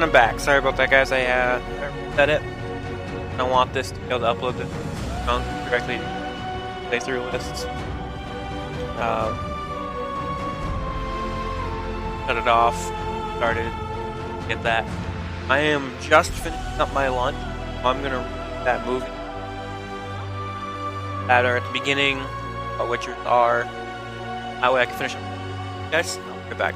And I'm back. Sorry about that, guys. I said it. I don't want this to be able to upload this directly to playthrough lists. Cut it off. Started. Get that. I am just finishing up my lunch. I'm gonna read that movie that are at the beginning, what Witchers are. That way I can finish up. Guys, I'll be back.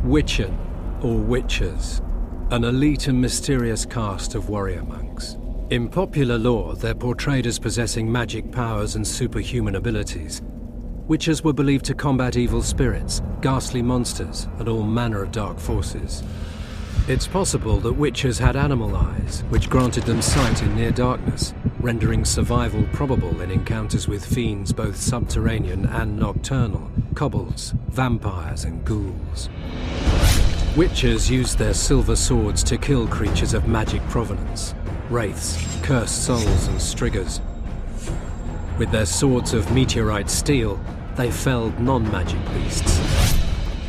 Witchen, or Witchers, an elite and mysterious caste of warrior monks, In popular lore, they're portrayed as possessing magic powers and superhuman abilities. Witchers were believed to combat evil spirits, ghastly monsters, and all manner of dark forces. It's possible that witchers had animal eyes, which granted them sight in near darkness, rendering survival probable in encounters with fiends both subterranean and nocturnal, kobolds, vampires, and ghouls. Witchers used their silver swords to kill creatures of magic provenance, wraiths, cursed souls, and striggers. With their swords of meteorite steel, they felled non-magic beasts,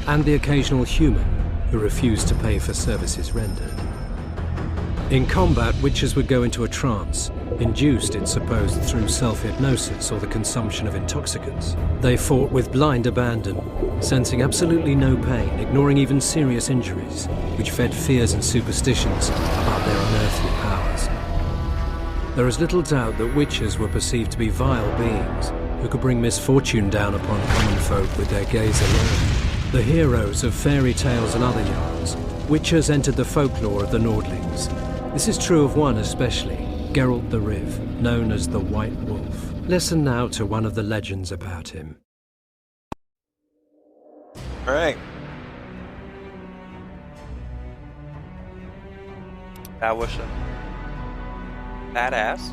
and the occasional human who refused to pay for services rendered. In combat, witchers would go into a trance, induced, it's supposed, through self-hypnosis or the consumption of intoxicants. They fought with blind abandon, sensing absolutely no pain, ignoring even serious injuries, which fed fears and superstitions about their unearthly powers. There is little doubt that witches were perceived to be vile beings who could bring misfortune down upon common folk with their gaze alone. The heroes of fairy tales and other yarns, witchers entered the folklore of the Nordlings. This is true of one especially, Geralt the Riv, known as the White Wolf. Listen now to one of the legends about him. Alright. That was a badass.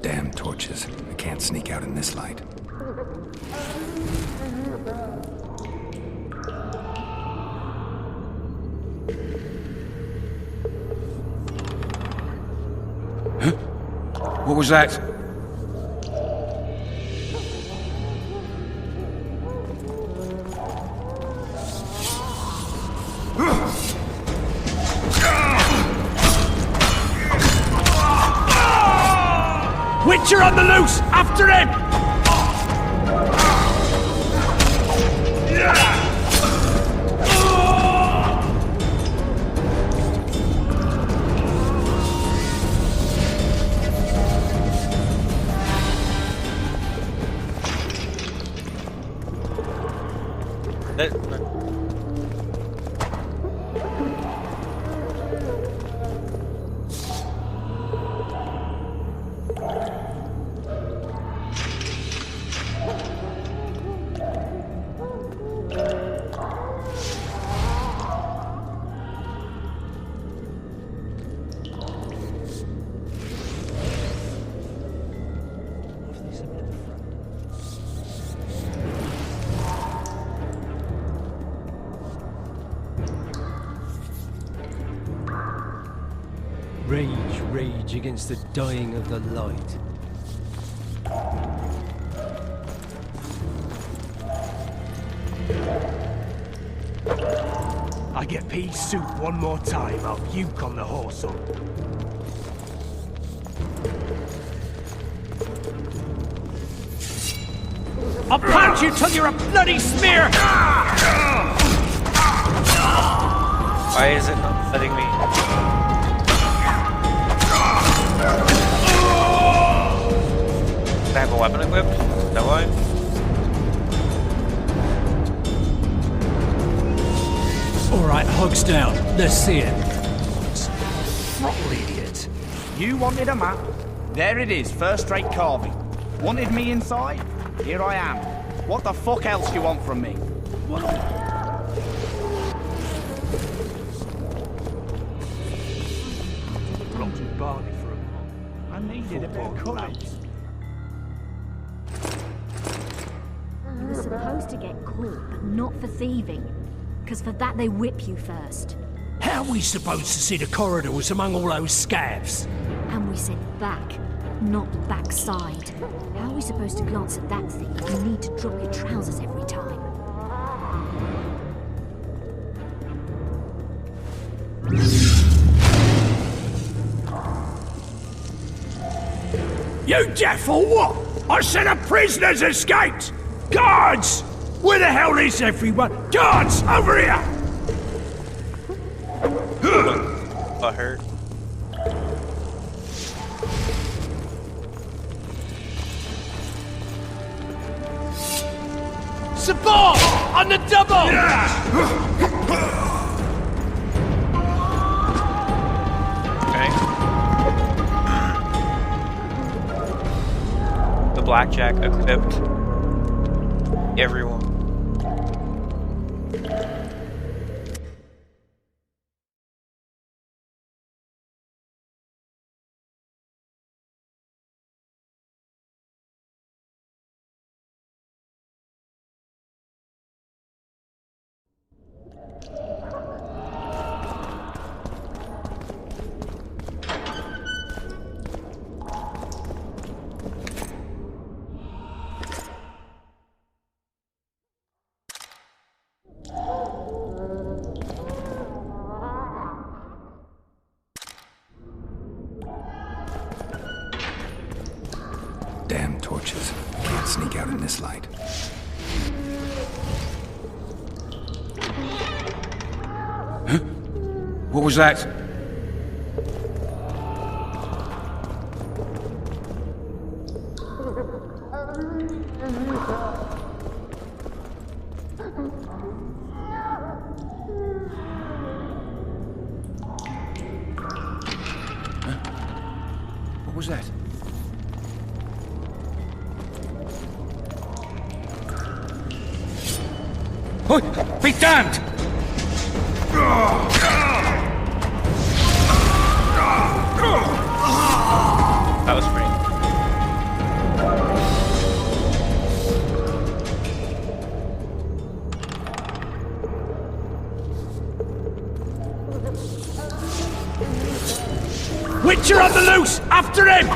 Damn torches. I can't sneak out in this light. Huh? What was that? Witcher on the loose! After him! Rage, rage against the dying of the light. I get pea soup one more time, I'll puke on the horse up. I'll punch you till you're a bloody smear! Why is it not letting me? Do I have a weapon equipped? Is that why? Alright, hogs down. Let's see it. Throttle idiot. You wanted a map? There it is, first-rate carving. Wanted me inside? Here I am. What the fuck else you want from me? Blocks with barley for a month. I needed a bit of courage. You were supposed to get caught, but not for thieving. Because for that they whip you first. How are we supposed to see the corridors among all those scabs? And we said back, not backside. How are we supposed to glance at that thing if you need to drop your trousers every time? You deaf or what? I said a prisoner's escaped! Guards! Where the hell is everyone? Guards, over here! I heard. Support! On the double! Okay. The blackjack equipped everyone. Damn torches. Can't sneak out in this light. Huh? What was that? What was that? Oh, be damned! That was pretty. Witcher on the loose! After him!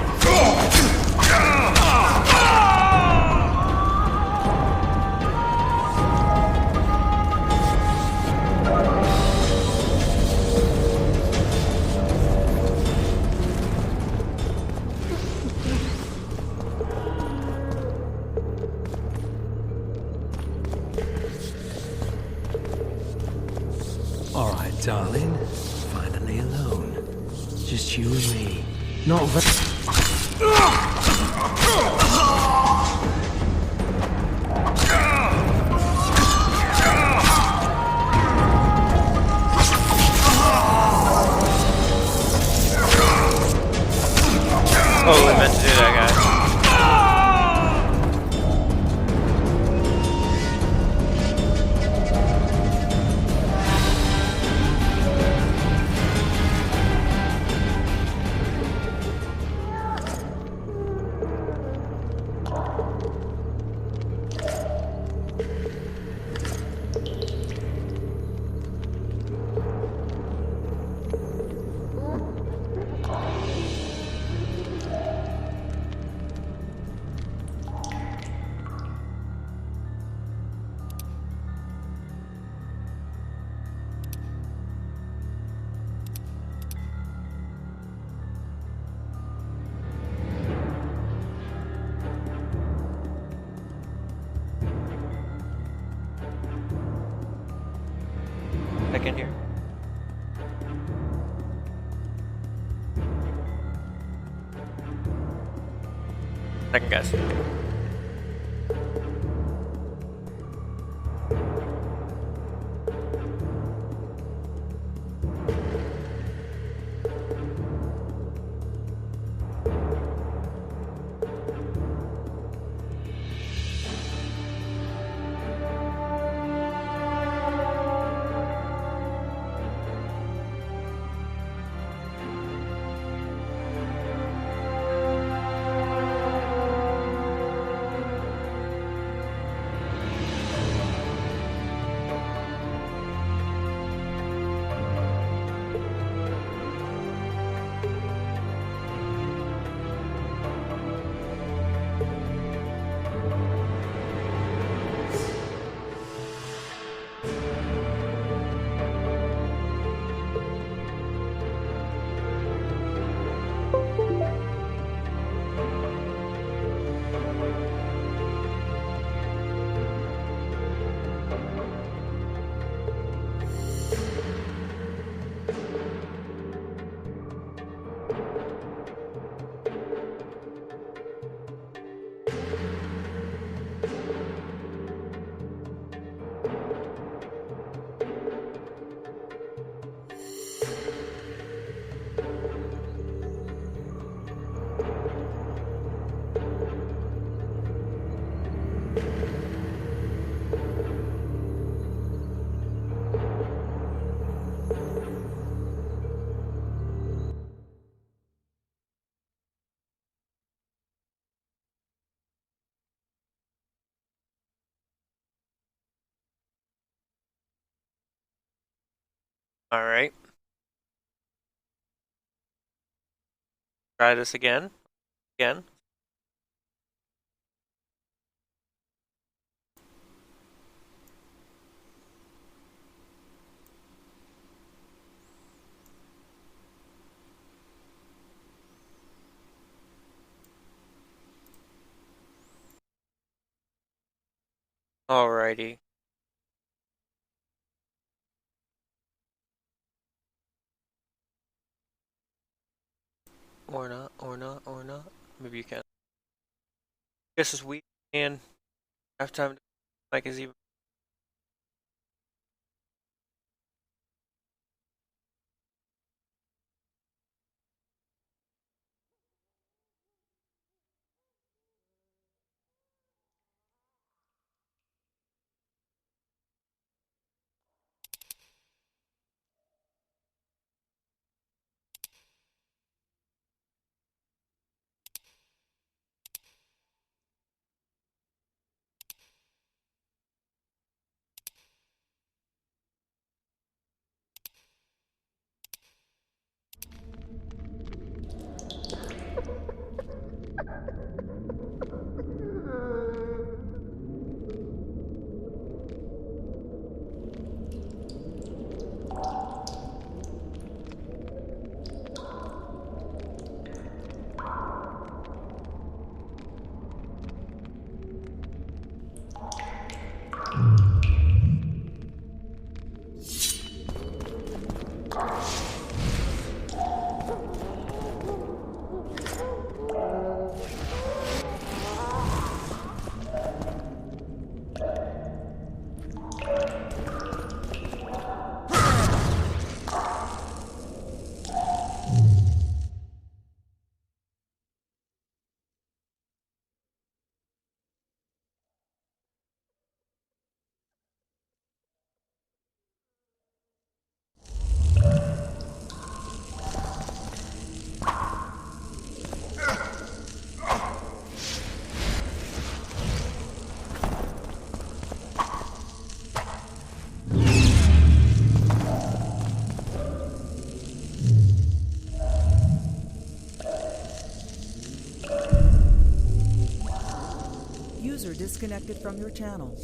Alright, darling. Finally alone. Just you and me. Not Oh, I meant to do that, guys. Back in here. Second guess. Alright. Try this again. Again. Alrighty. Or not, or not, or not. Maybe you can. Guess this week and have time to make is even. User disconnected from your channel.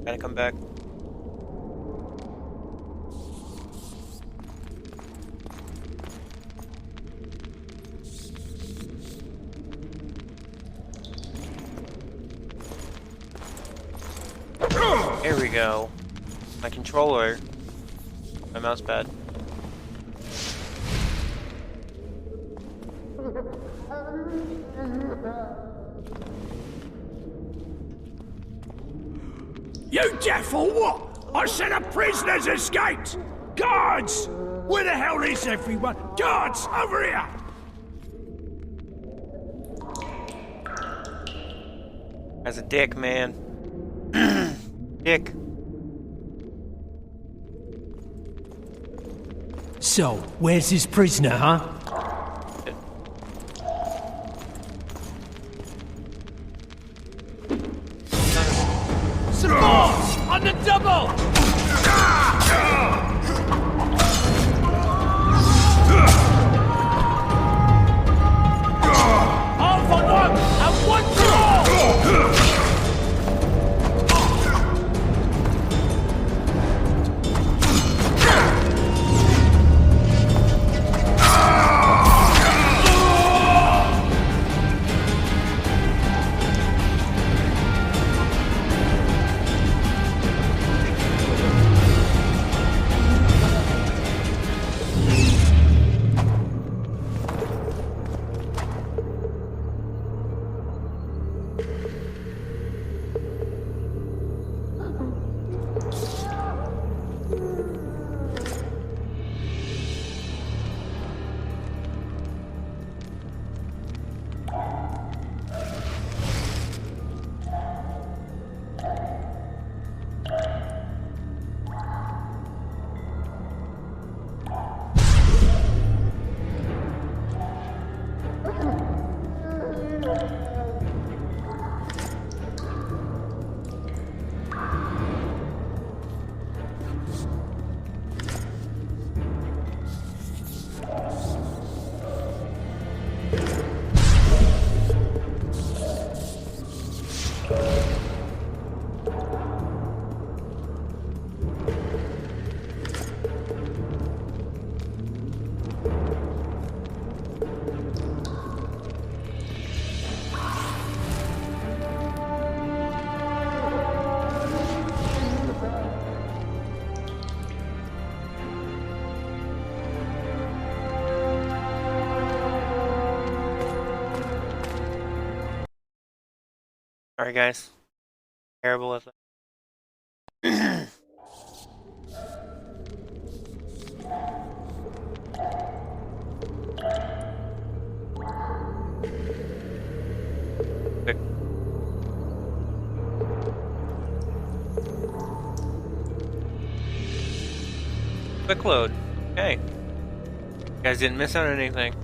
Gotta come back. Here we go. My controller. My mouse pad. You deaf or what? I said a prisoner's escaped! Guards! Where the hell is everyone? Guards, over here! As a dick, man. Dick. So, where's this prisoner, huh? Support! On the double! All for one and one for all! Sorry, guys. Terrible at that. Quick load. Okay. You guys didn't miss out on anything.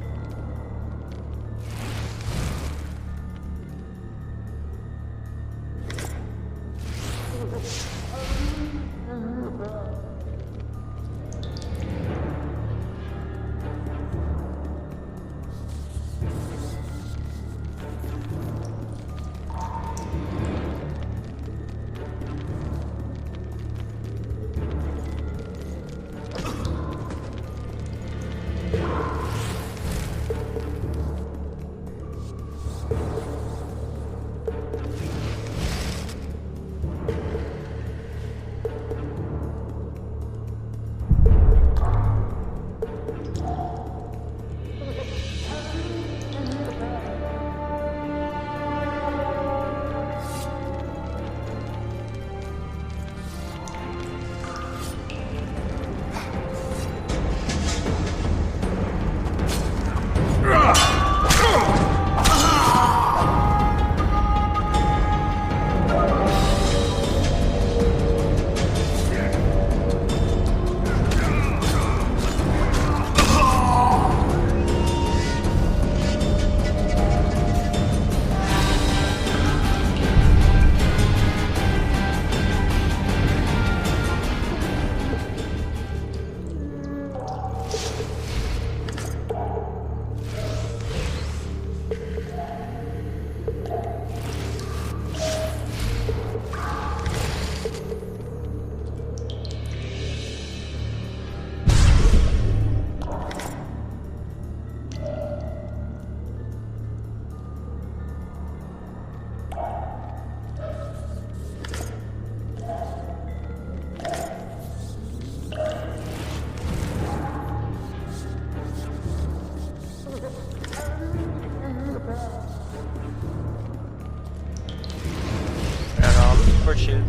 Torches.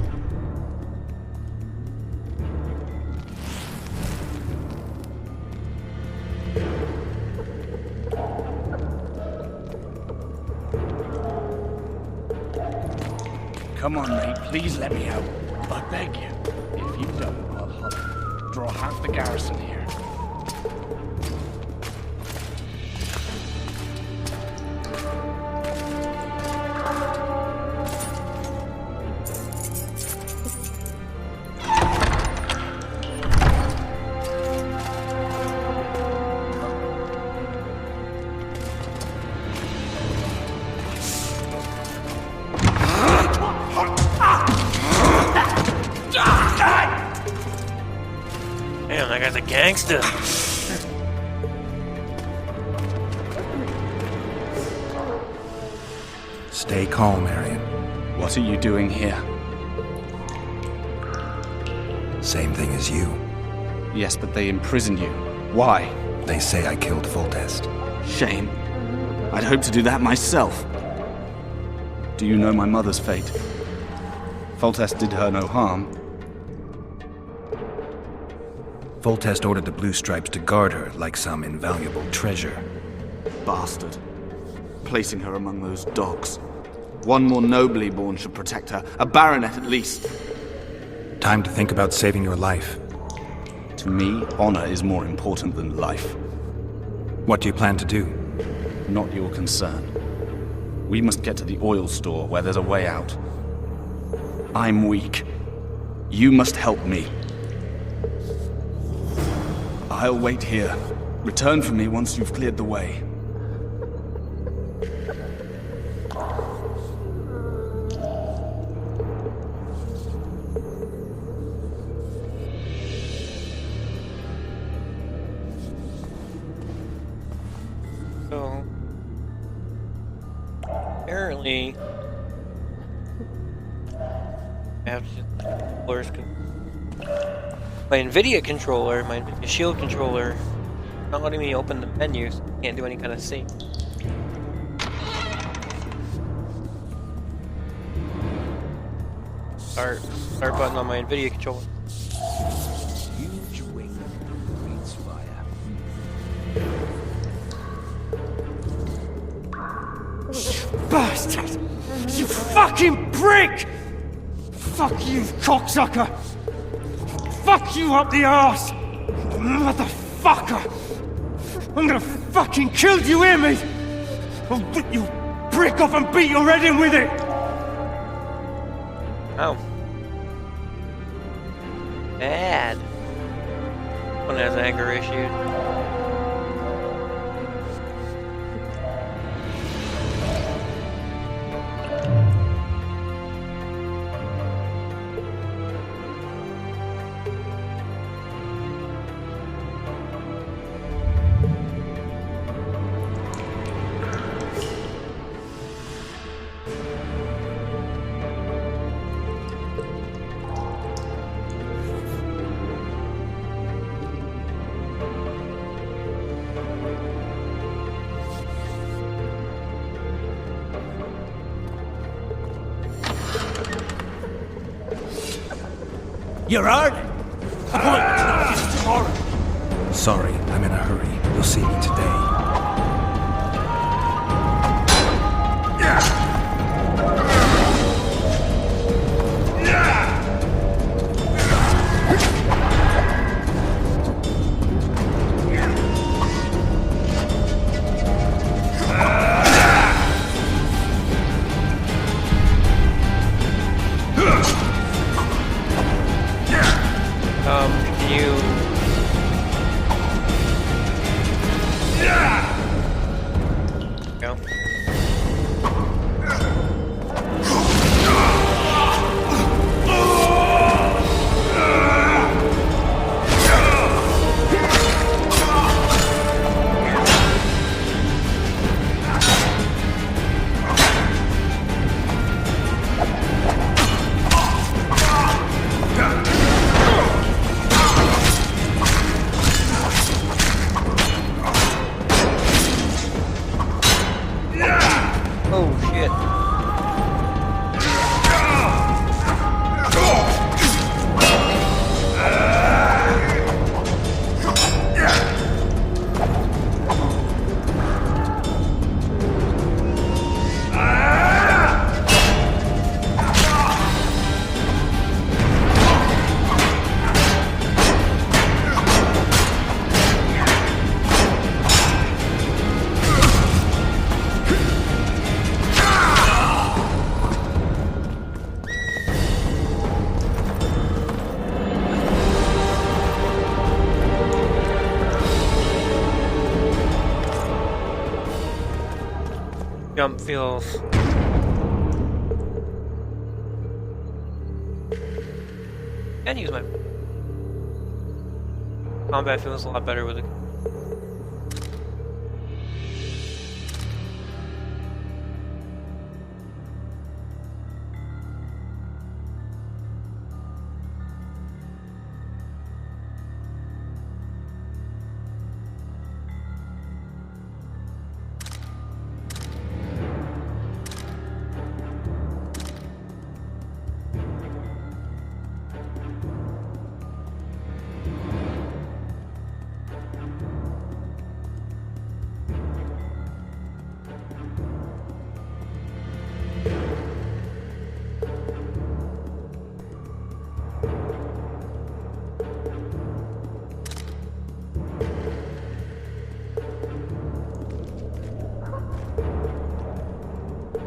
Come on, mate. Please let me out. I beg you. If you don't, I'll hunt. Draw half the garrison here. Damn, that guy's a gangster. Stay calm, Arian. What are you doing here? Same thing as you. Yes, but they imprisoned you. Why? They say I killed Foltest. Shame. I'd hoped to do that myself. Do you know my mother's fate? Foltest did her no harm. Foltest ordered the Blue Stripes to guard her like some invaluable treasure. Bastard. Placing her among those dogs. One more nobly born should protect her. A baronet at least. Time to think about saving your life. To me, honor is more important than life. What do you plan to do? Not your concern. We must get to the oil store where there's a way out. I'm weak. You must help me. I'll wait here. Return for me once you've cleared the way. So, apparently, I have to my NVIDIA controller, my NVIDIA Shield controller, not letting me open the menus. Can't do any kind of sync. start button on my NVIDIA controller. Huge wing breathes fire. Bastard! You fucking prick! Fuck you, cocksucker! Fuck you up the arse! Motherfucker! I'm gonna fucking kill you, hear me? I'll rip your prick off and beat your head in with it! Oh. Bad. One has anger issues. You're hurt? Tomorrow. Sorry, I'm in a hurry. You'll see me today. Can you... Go. Oh shit. Jump feels... And use my... Combat feels a lot better with it.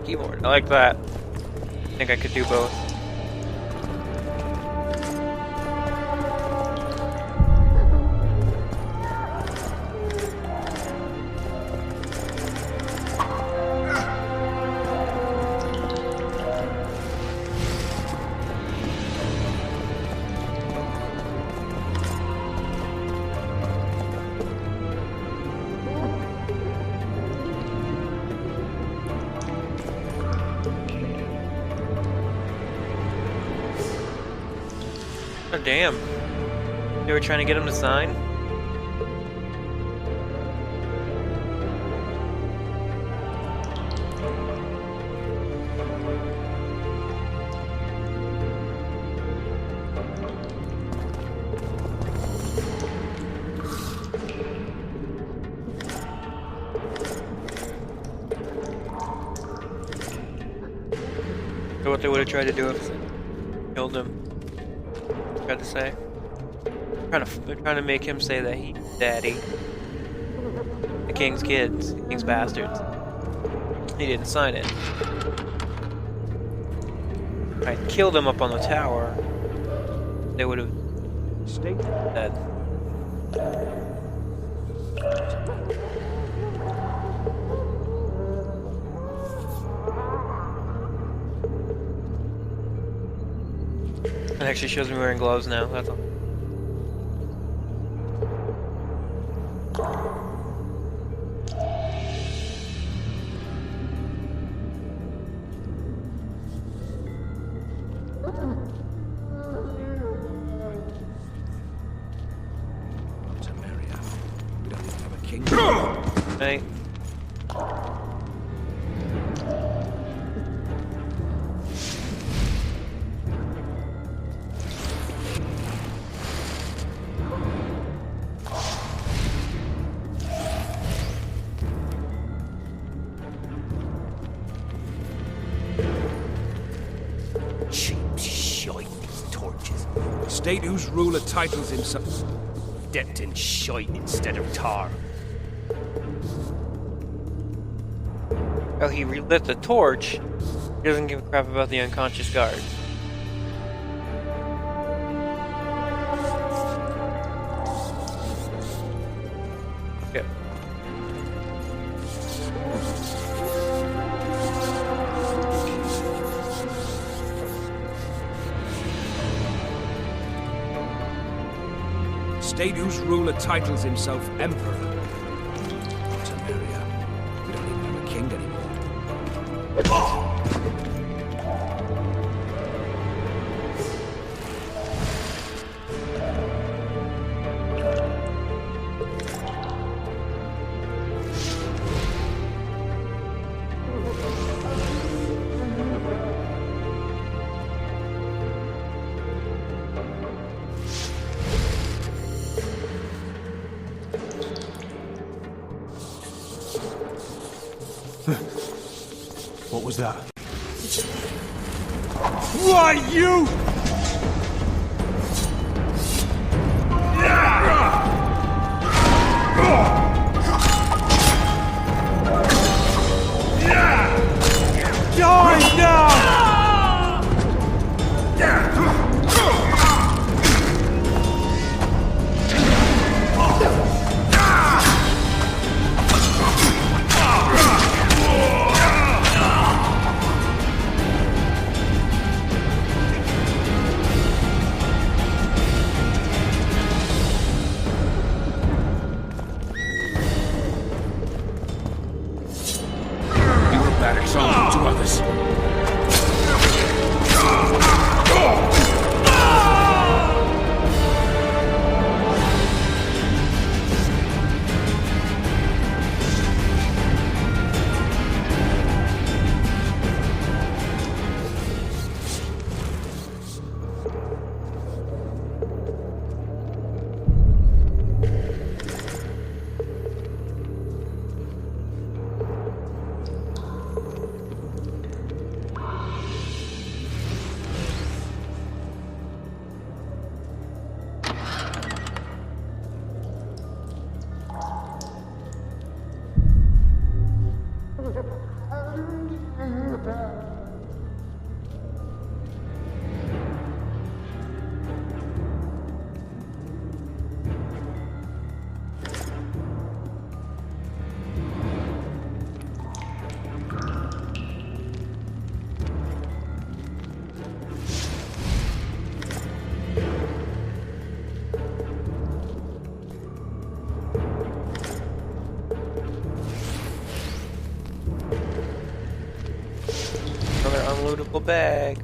Keyboard. I like that. I think I could do both. Oh, damn. They were trying to get him to sign? So what they would have tried to do if they killed him. Tried to say. They're trying to make him say that he's daddy. The king's kids. The king's bastards. He didn't sign it. I killed him up on the tower. They would have stayed dead. It actually shows me wearing gloves now, that's all. Temeria. We don't even have a king. Right? Cheap shite, these torches. State whose ruler titles himself. Dipped in shite instead of tar. Oh, he relit the torch. He doesn't give a crap about the unconscious guard. Okay. State whose ruler titles himself emperor. Temeria. We don't even have a king anymore. What was that? Why, you? Die now! You were a bad example to others. Another unloadable bag.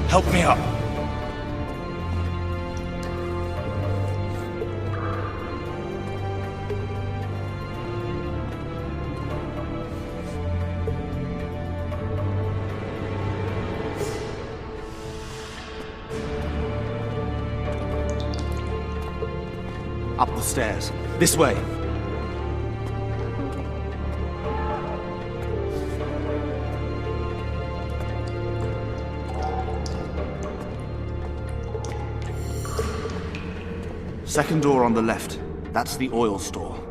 Help me up. Up the stairs. This way. Second door on the left. That's the oil store.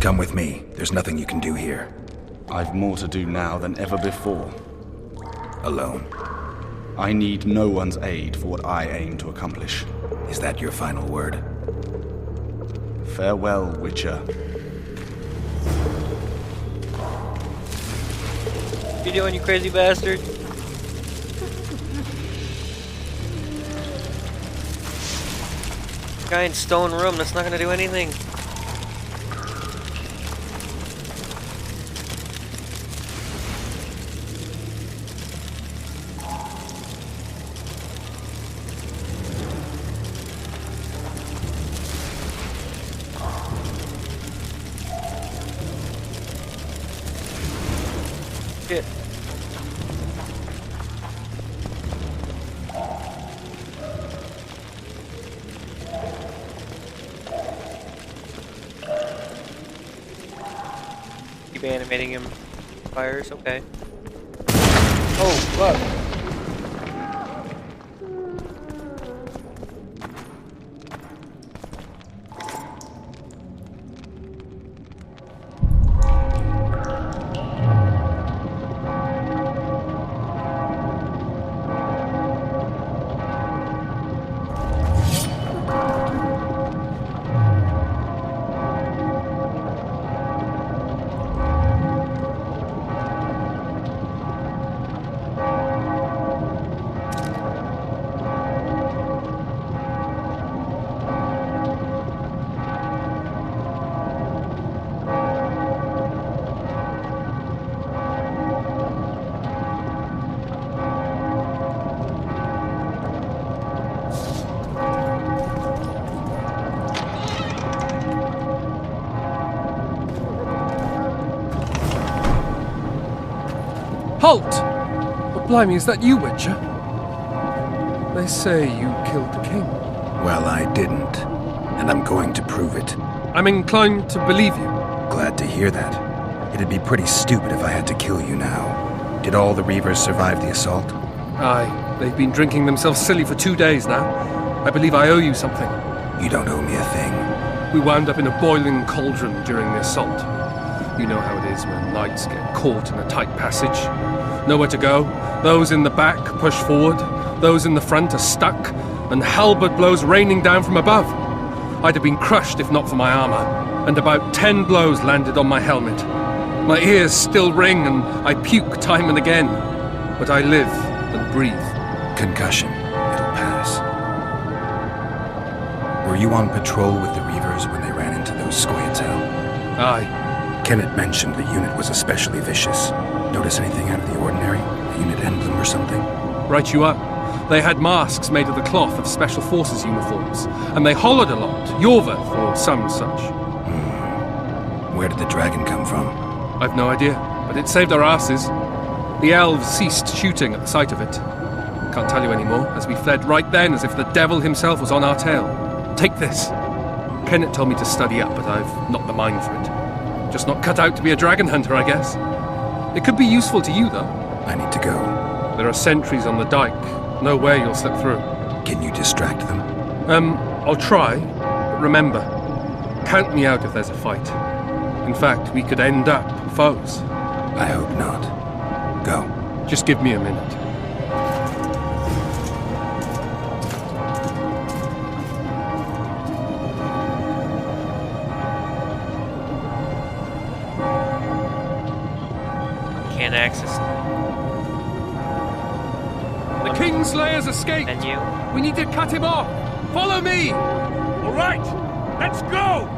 Come with me. There's nothing you can do here. I've more to do now than ever before. Alone. I need no one's aid for what I aim to accomplish. Is that your final word? Farewell, Witcher. What you doing, you crazy bastard? Giant stone room, that's not gonna do anything. Shit. Keep animating him. Fires, okay. Oh, fuck. Halt! But blimey, is that you, Witcher? They say you killed the king. Well, I didn't. And I'm going to prove it. I'm inclined to believe you. Glad to hear that. It'd be pretty stupid if I had to kill you now. Did all the Reavers survive the assault? Aye, they've been drinking themselves silly for 2 days now. I believe I owe you something. You don't owe me a thing. We wound up in a boiling cauldron during the assault. You know how it is when knights get caught in a tight passage. Nowhere to go. Those in the back push forward. Those in the front are stuck. And halberd blows raining down from above. I'd have been crushed if not for my armor. And about 10 blows landed on my helmet. My ears still ring and I puke time and again. But I live and breathe. Concussion. It'll pass. Were you on patrol with the Reavers when they ran into those Scoia'tael? Aye. Kenneth mentioned the unit was especially vicious. Notice anything out of the ordinary? A unit emblem or something? Right you are. They had masks made of the cloth of Special Forces uniforms, and they hollered a lot, Yorvath or some such. Where did the dragon come from? I've no idea, but it saved our asses. The elves ceased shooting at the sight of it. Can't tell you anymore, as we fled right then as if the devil himself was on our tail. Take this. Kenneth told me to study up, but I've not the mind for it. Just not cut out to be a dragon hunter, I guess. It could be useful to you, though. I need to go. There are sentries on the dike. No way you'll slip through. Can you distract them? I'll try. But remember, count me out if there's a fight. In fact, we could end up foes. I hope not. Go. Just give me a minute. Can't access The Kingslayer's escaped! menu. We need to cut him off! Follow me! All right, let's go!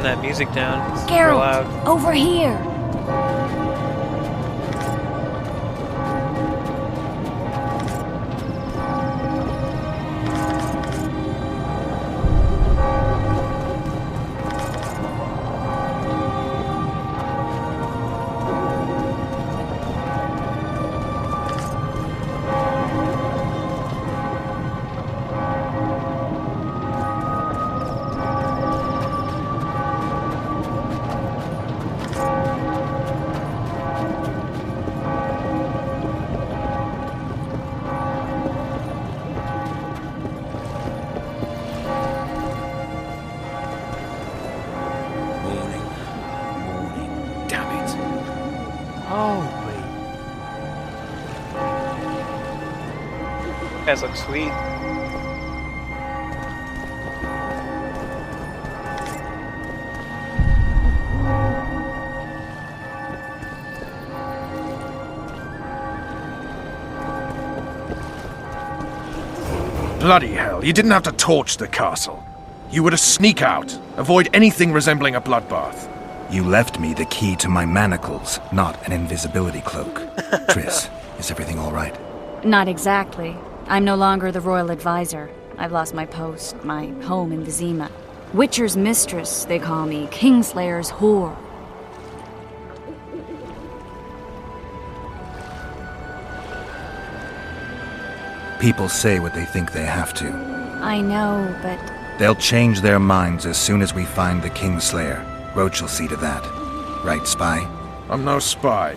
turn that music down. It's super Geralt, loud. over here! Guys look sweet. Bloody hell, you didn't have to torch the castle. You were to sneak out, avoid anything resembling a bloodbath. You left me the key to my manacles, not an invisibility cloak. Triss, is everything all right? Not exactly. I'm no longer the royal advisor. I've lost my post, my home in Vizima. Witcher's mistress, they call me. Kingslayer's whore. People say what they think they have to. I know, but... They'll change their minds as soon as we find the Kingslayer. Roach will see to that. Right, Spy? I'm no spy,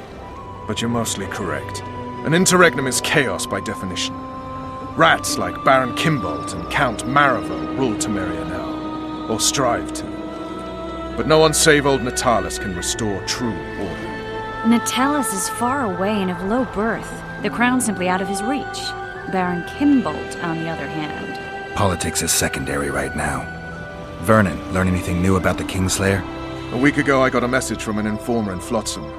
but you're mostly correct. An interregnum is chaos by definition. Rats like Baron Kimbolt and Count Maravel rule Temeria now, or strive to. But no one save old Natalis can restore true order. Natalis is far away and of low birth. The crown's simply out of his reach. Baron Kimbolt, on the other hand. Politics is secondary right now. Vernon, learn anything new about the Kingslayer? A week ago I got a message from an informer in Flotsam.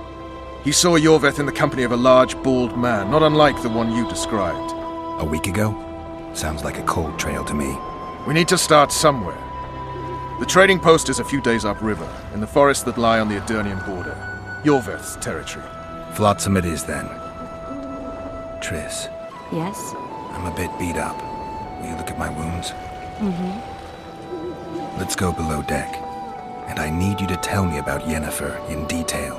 He saw Yorveth in the company of a large, bald man, not unlike the one you described. A week ago? Sounds like a cold trail to me. We need to start somewhere. The trading post is a few days upriver, in the forests that lie on the Aedirnian border. Yorveth's territory. Flotsam it is, then. Triss. Yes? I'm a bit beat up. Will you look at my wounds? Mm-hmm. Let's go below deck. And I need you to tell me about Yennefer in detail.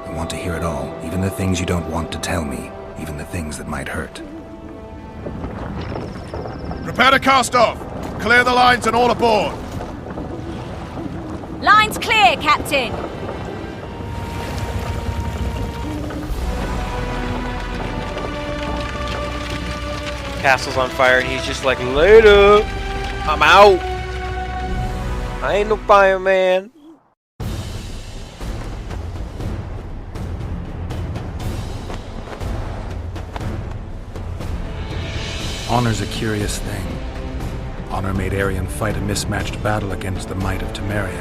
I want to hear it all, even the things you don't want to tell me, even the things that might hurt. Prepare to cast off! Clear the lines and all aboard! Line's clear, Captain! Castle's on fire and he's just like, later! I'm out! I ain't no fireman! Honor's a curious thing. Honor made Arion fight a mismatched battle against the might of Temeria.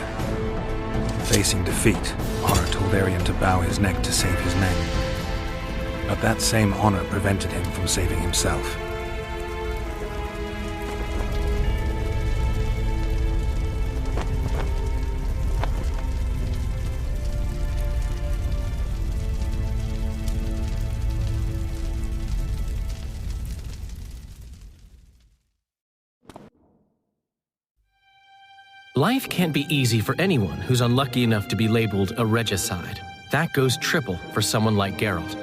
Facing defeat, Honor told Arion to bow his neck to save his men. But that same honor prevented him from saving himself. Life can't be easy for anyone who's unlucky enough to be labeled a regicide. That goes triple for someone like Geralt.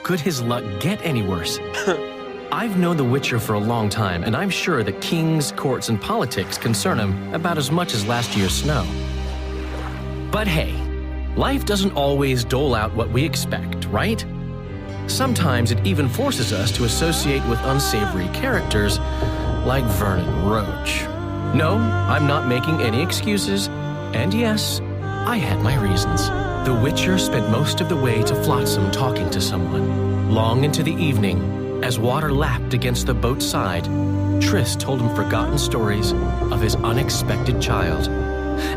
Could his luck get any worse? I've known the Witcher for a long time, and I'm sure that kings, courts, and politics concern him about as much as last year's snow. But hey, life doesn't always dole out what we expect, right? Sometimes it even forces us to associate with unsavory characters like Vernon Roach. No, I'm not making any excuses, and yes, I had my reasons. The Witcher spent most of the way to Flotsam talking to someone. Long into the evening, as water lapped against the boat's side, Triss told him forgotten stories of his unexpected child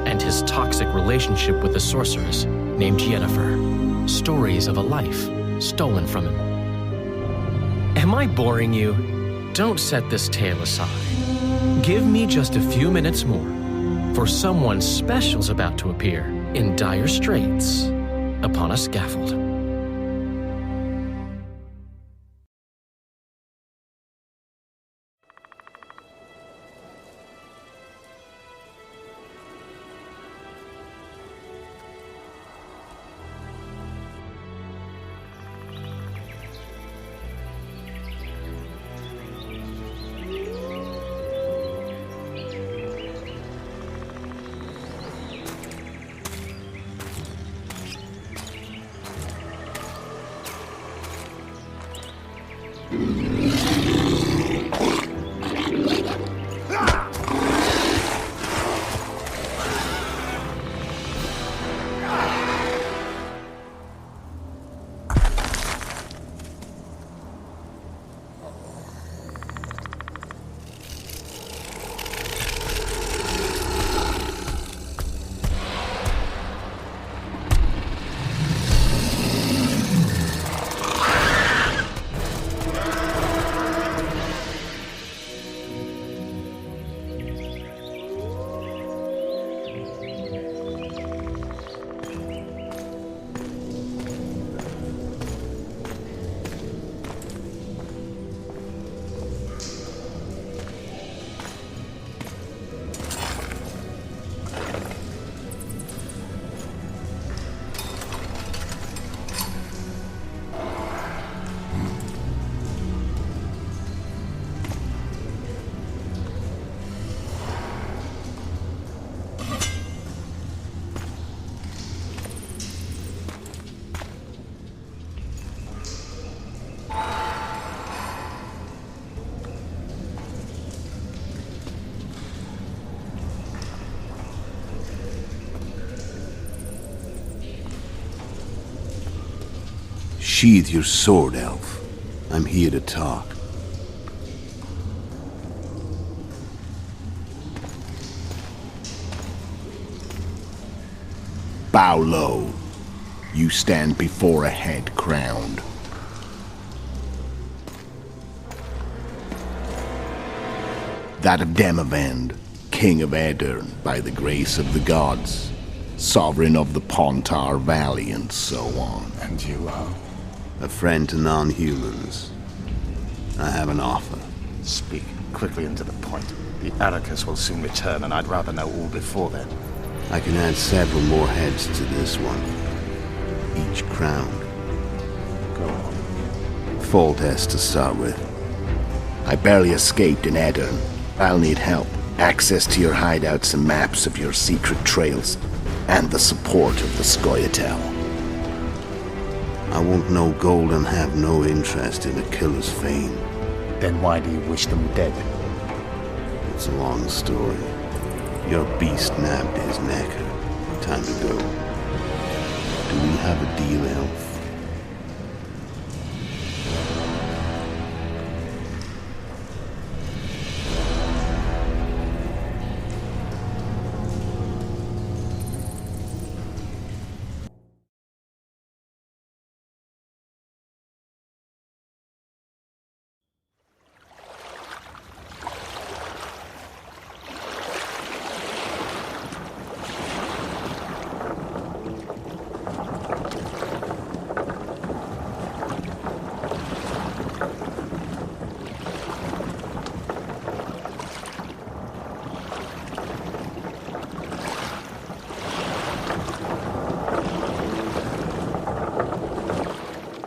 and his toxic relationship with a sorceress named Yennefer. Stories of a life stolen from him. Am I boring you? Don't set this tale aside. Give me just a few minutes more. for someone special's about to appear in dire straits upon a scaffold. Sheathe your sword, Elf. I'm here to talk. Bow low. You stand before a head crowned. That of Demavend, King of Aedirn, by the grace of the gods, sovereign of the Pontar Valley, and so on. And you are? A friend to non-humans. I have an offer. Speak quickly and to the point. The Arrakis will soon return, and I'd rather know all before then. I can add several more heads to this one. Each crowned. Go on. Foltest to start with. I barely escaped in Aedirn. I'll need help. Access to your hideouts and maps of your secret trails. And the support of the Scoia'tael. I want no gold and have no interest in a killer's fame. Then why do you wish them dead? It's a long story. Your beast nabbed his neck. Time to go. Do we have a deal, Elf?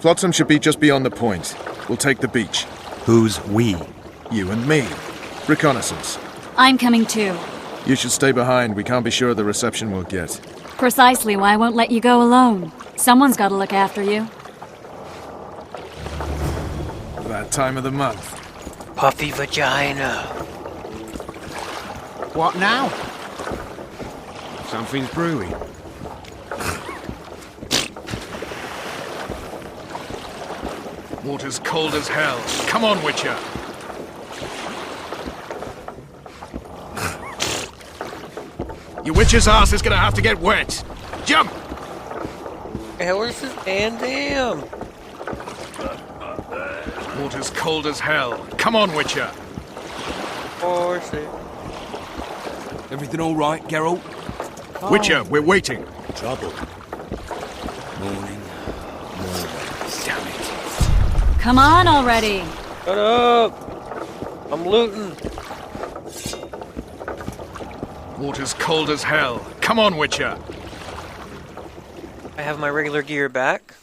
Flotsam should be just beyond the point. We'll take the beach. Who's we? You and me. Reconnaissance. I'm coming too. You should stay behind. We can't be sure of the reception we'll get. Precisely why I won't let you go alone. Someone's got to look after you. That time of the month. Puffy vagina. What now? Something's brewing. Water's cold as hell. Come on, Witcher! Your witch's ass is gonna have to get wet! Jump! Hell is this Van Damme? Water's cold as hell. Come on, Witcher! Force it. Everything all right, Geralt? Witcher, we're waiting. Trouble. Morning. Damn it. Come on already! Shut up! I'm looting. Water's cold as hell. Come on, Witcher. I have my regular gear back.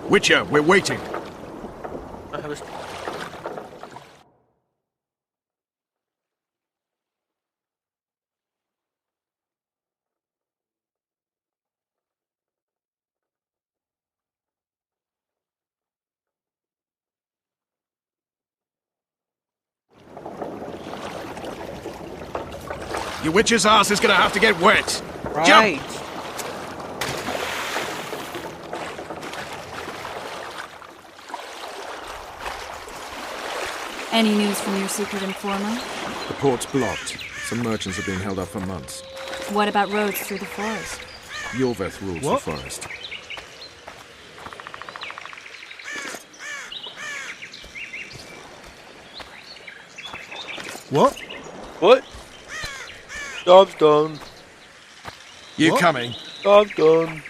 Witcher, we're waiting. I was... Your witch's ass is gonna have to get wet. Right. Jump! Any news from your secret informer? The port's blocked. Some merchants are being held up for months. What about roads through the forest? Yorveth rules the forest. What? What? Job's done. You What? coming? Job's done.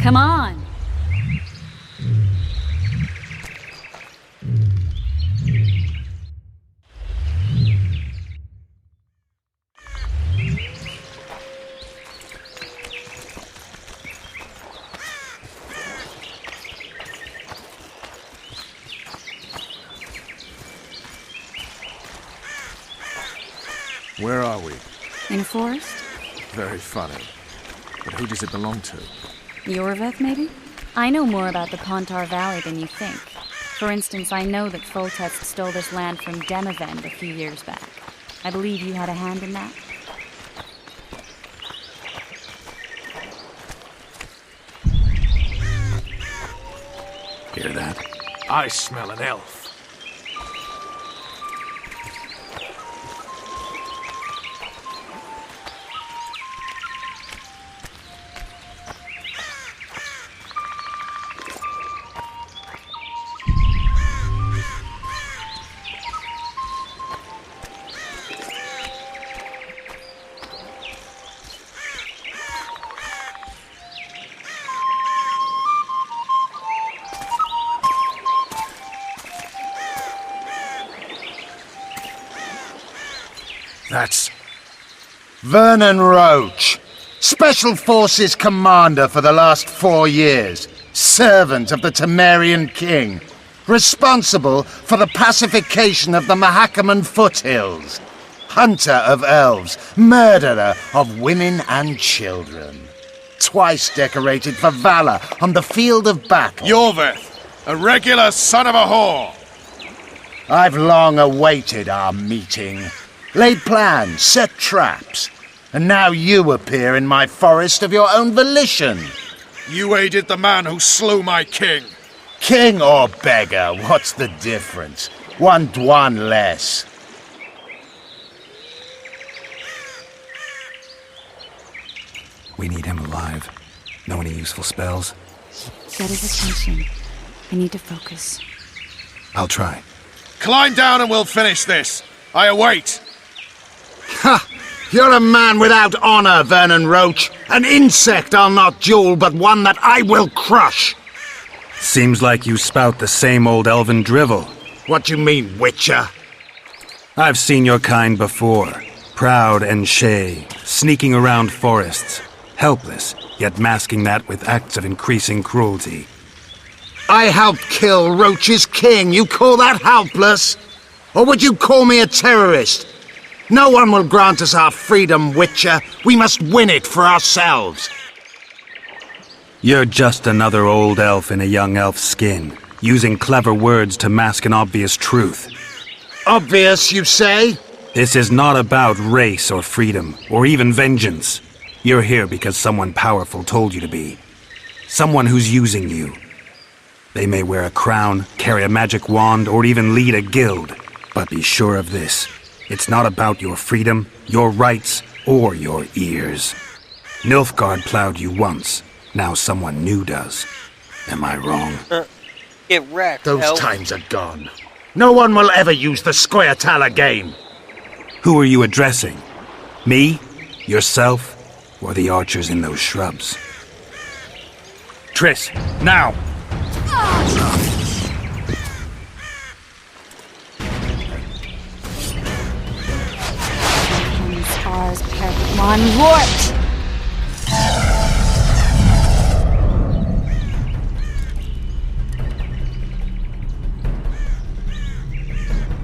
Come on! Where are we? In a forest? Very funny. But who does it belong to? Yorveth, maybe? I know more about the Pontar Valley than you think. For instance, I know that Foltest stole this land from Demavend a few years back. I believe you had a hand in that. Hear that? I smell an elf. That's... Vernon Roach, Special Forces Commander for the last 4 years, servant of the Temerian King, responsible for the pacification of the Mahakaman foothills, hunter of elves, murderer of women and children, twice decorated for valor on the field of battle. Yorveth, a regular son of a whore! I've long awaited our meeting. Laid plans, set traps, and now you appear in my forest of your own volition. You aided the man who slew my king. King or beggar, what's the difference? One Dwan less. We need him alive. Know any useful spells? Get his attention. I need to focus. I'll try. Climb down and we'll finish this. I await. Ha! You're a man without honor, Vernon Roach. An insect I'll not duel, but one that I will crush. Seems like you spout the same old elven drivel. What do you mean, Witcher? I've seen your kind before. Proud and shay, sneaking around forests. Helpless, yet masking that with acts of increasing cruelty. I helped kill Roach's king. You call that helpless? Or would you call me a terrorist? No one will grant us our freedom, Witcher. We must win it for ourselves. You're just another old elf in a young elf's skin, using clever words to mask an obvious truth. Obvious, you say? This is not about race or freedom, or even vengeance. You're here because someone powerful told you to be. Someone who's using you. They may wear a crown, carry a magic wand, or even lead a guild. But be sure of this. It's not about your freedom, your rights, or your ears. Nilfgaard plowed you once. Now someone new does. Am I wrong? Get wrecked, Those elf. times are gone. No one will ever use the Scoia'tael again. Who are you addressing? Me? Yourself? Or the archers in those shrubs? Triss, now! Spars Pergamon Rort!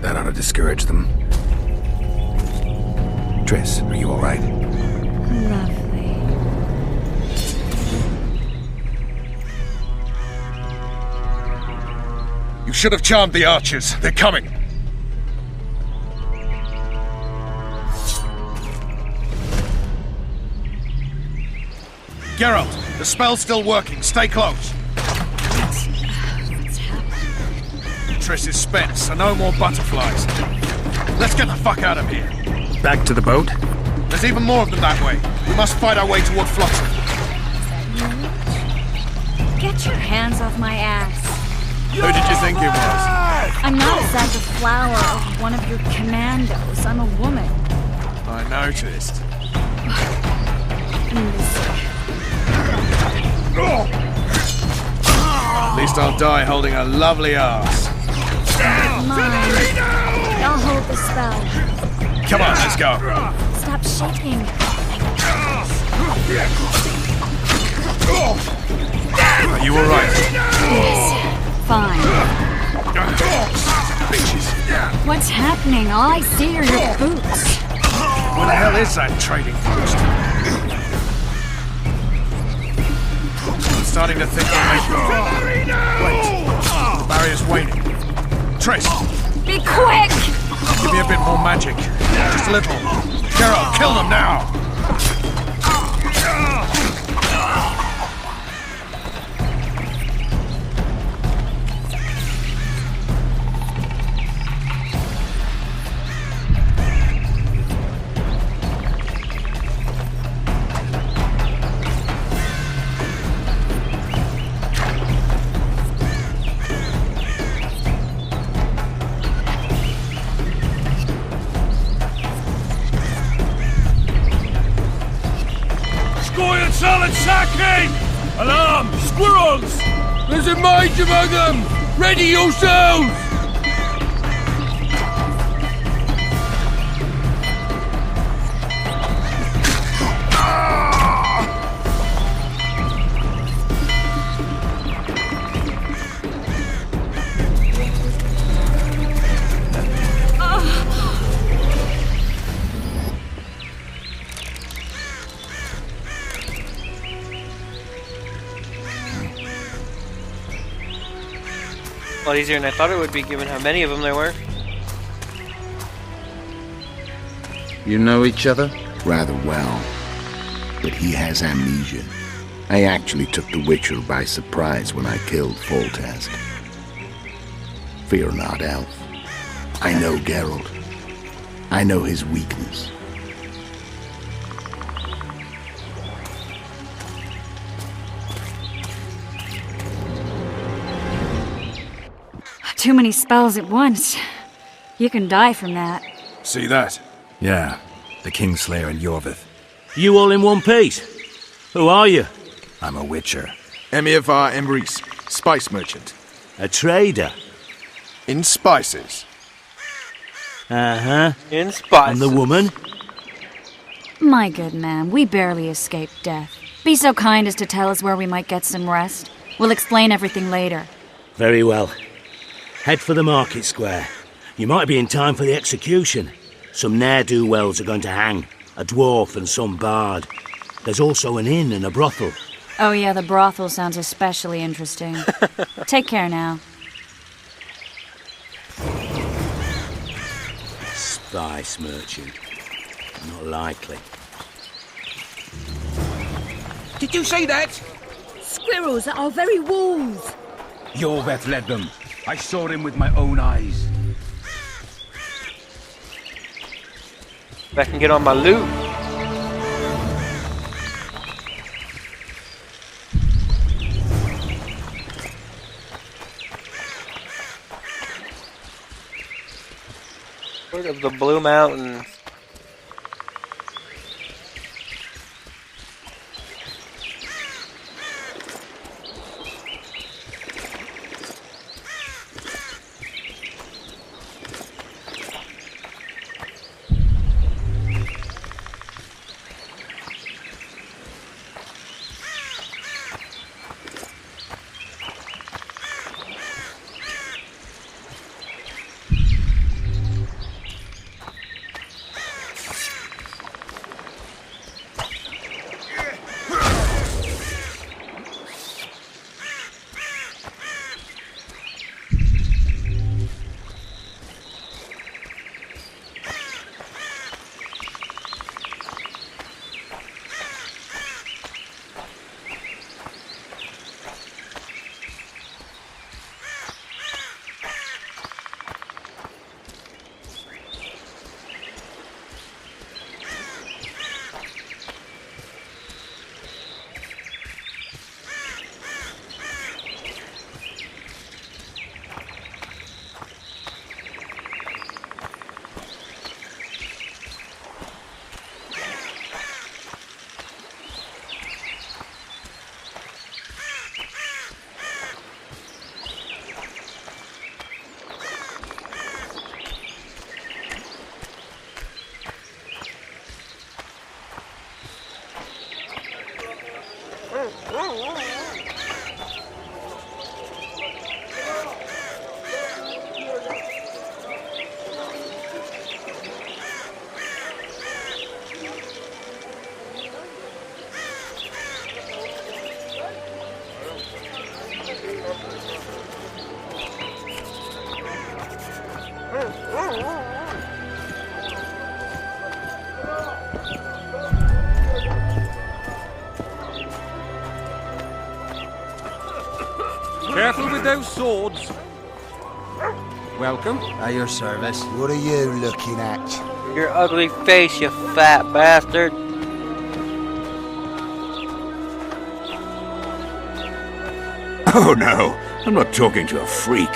That ought to discourage them. Triss, are you alright? Lovely. You should have charmed the archers. They're coming. Geralt, the spell's still working. Stay close. Triss is spent, so no more butterflies. Let's get the fuck out of here. Back to the boat? There's even more of them that way. We must fight our way toward Flotsam. Get your hands off my ass. Who did you think it was? I'm not a sack of flour or one of your commandos. I'm a woman. I noticed. At least I'll die holding a lovely ass. Mine. I'll hold the spell. Come on, let's go. Stop shaking. Are you alright? Yes. Fine. Bitches. What's happening? All I see are your boots. Where the hell is that trading post? I'm starting to think we'll make it. Wait. The barrier's waning. Triss, Be quick! give me a bit more magic. Just a little. Geralt, kill them now! Solid sacking! Alarm! Squirrels! There's a mage among them! Ready yourselves! A lot easier than I thought it would be, given how many of them there were. You know each other? Rather well. But he has amnesia. I actually took the Witcher by surprise when I killed Foltest. Fear not, Elf. I know Geralt. I know his weakness. too many spells at once. You can die from that. See that? Yeah, the Kingslayer and Yorvith. You all in one piece? Who are you? I'm a witcher. Emiavar Emrys, spice merchant. A trader? In spices. Uh-huh. In spices. And the woman? My good man, we barely escaped death. Be so kind as to tell us where we might get some rest. We'll explain everything later. Very well. Head for the market square. You might be in time for the execution. Some ne'er-do-wells are going to hang. A dwarf and some bard. There's also an inn and a brothel. Oh yeah, the brothel sounds especially interesting. Take care now. Spice merchant. Not likely. Did you see that? Squirrels at our very walls. Yorveth led them. I saw him with my own eyes. If I can get on my loot. Word of the Blue Mountains. Careful with those swords. Welcome. At your service. What are you looking at? Your ugly face, you fat bastard. Oh no, I'm not talking to a freak.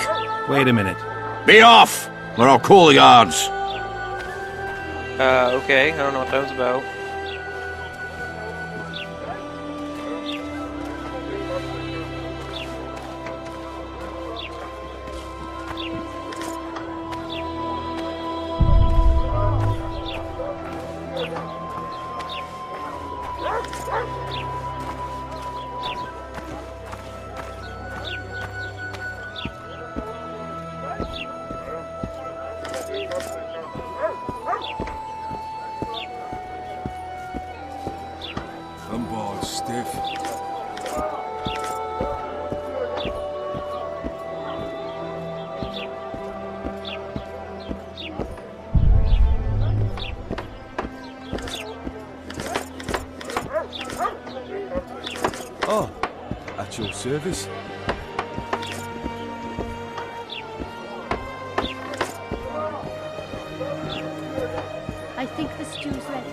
Wait a minute. Be off, or I'll call the guards. Okay, I don't know what that was about. I'm bald stiff. Oh, at your service. I think the stew's ready.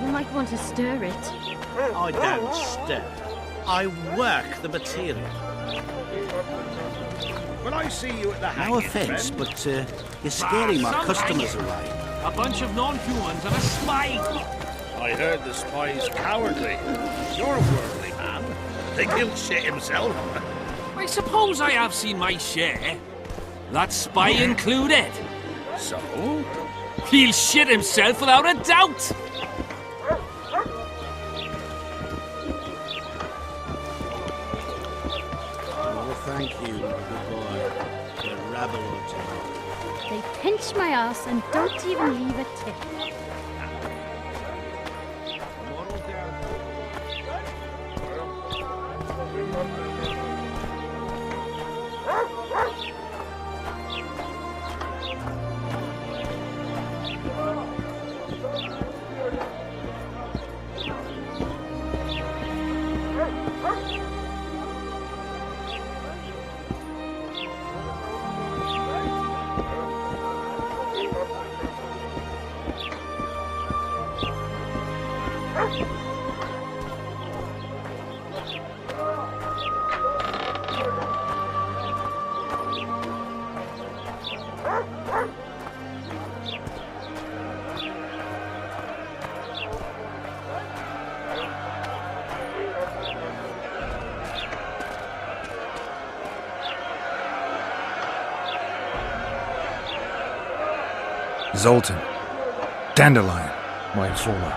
You might want to stir it. I don't stir. I work the material. Will I see you at the No offence, but you're scaring my customers away. A bunch of non-humans and a spy! I heard the spy's cowardly. You're a worldly man. Think he'll shit himself? I suppose I have seen my share. That spy included. So? He'll shit himself without a doubt! Oh, thank you, good boy. The rabble or two. They pinch my ass and don't even leave a tip. Zoltan. Dandelion, my informer.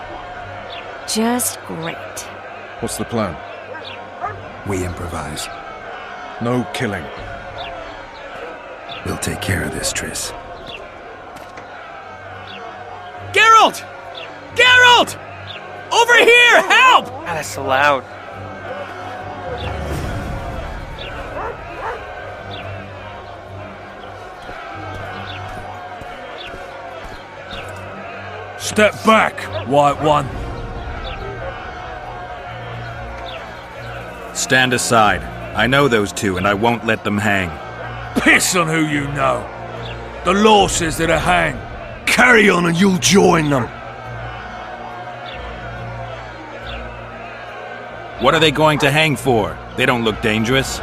Just great. What's the plan? We improvise. No killing. We'll take care of this, Triss. Geralt! Geralt! Over here! Help! God, that's so loud. Step back, White One. Stand aside. I know those two, and I won't let them hang. Piss on who you know. The law says they're to hang. Carry on and you'll join them. What are they going to hang for? They don't look dangerous.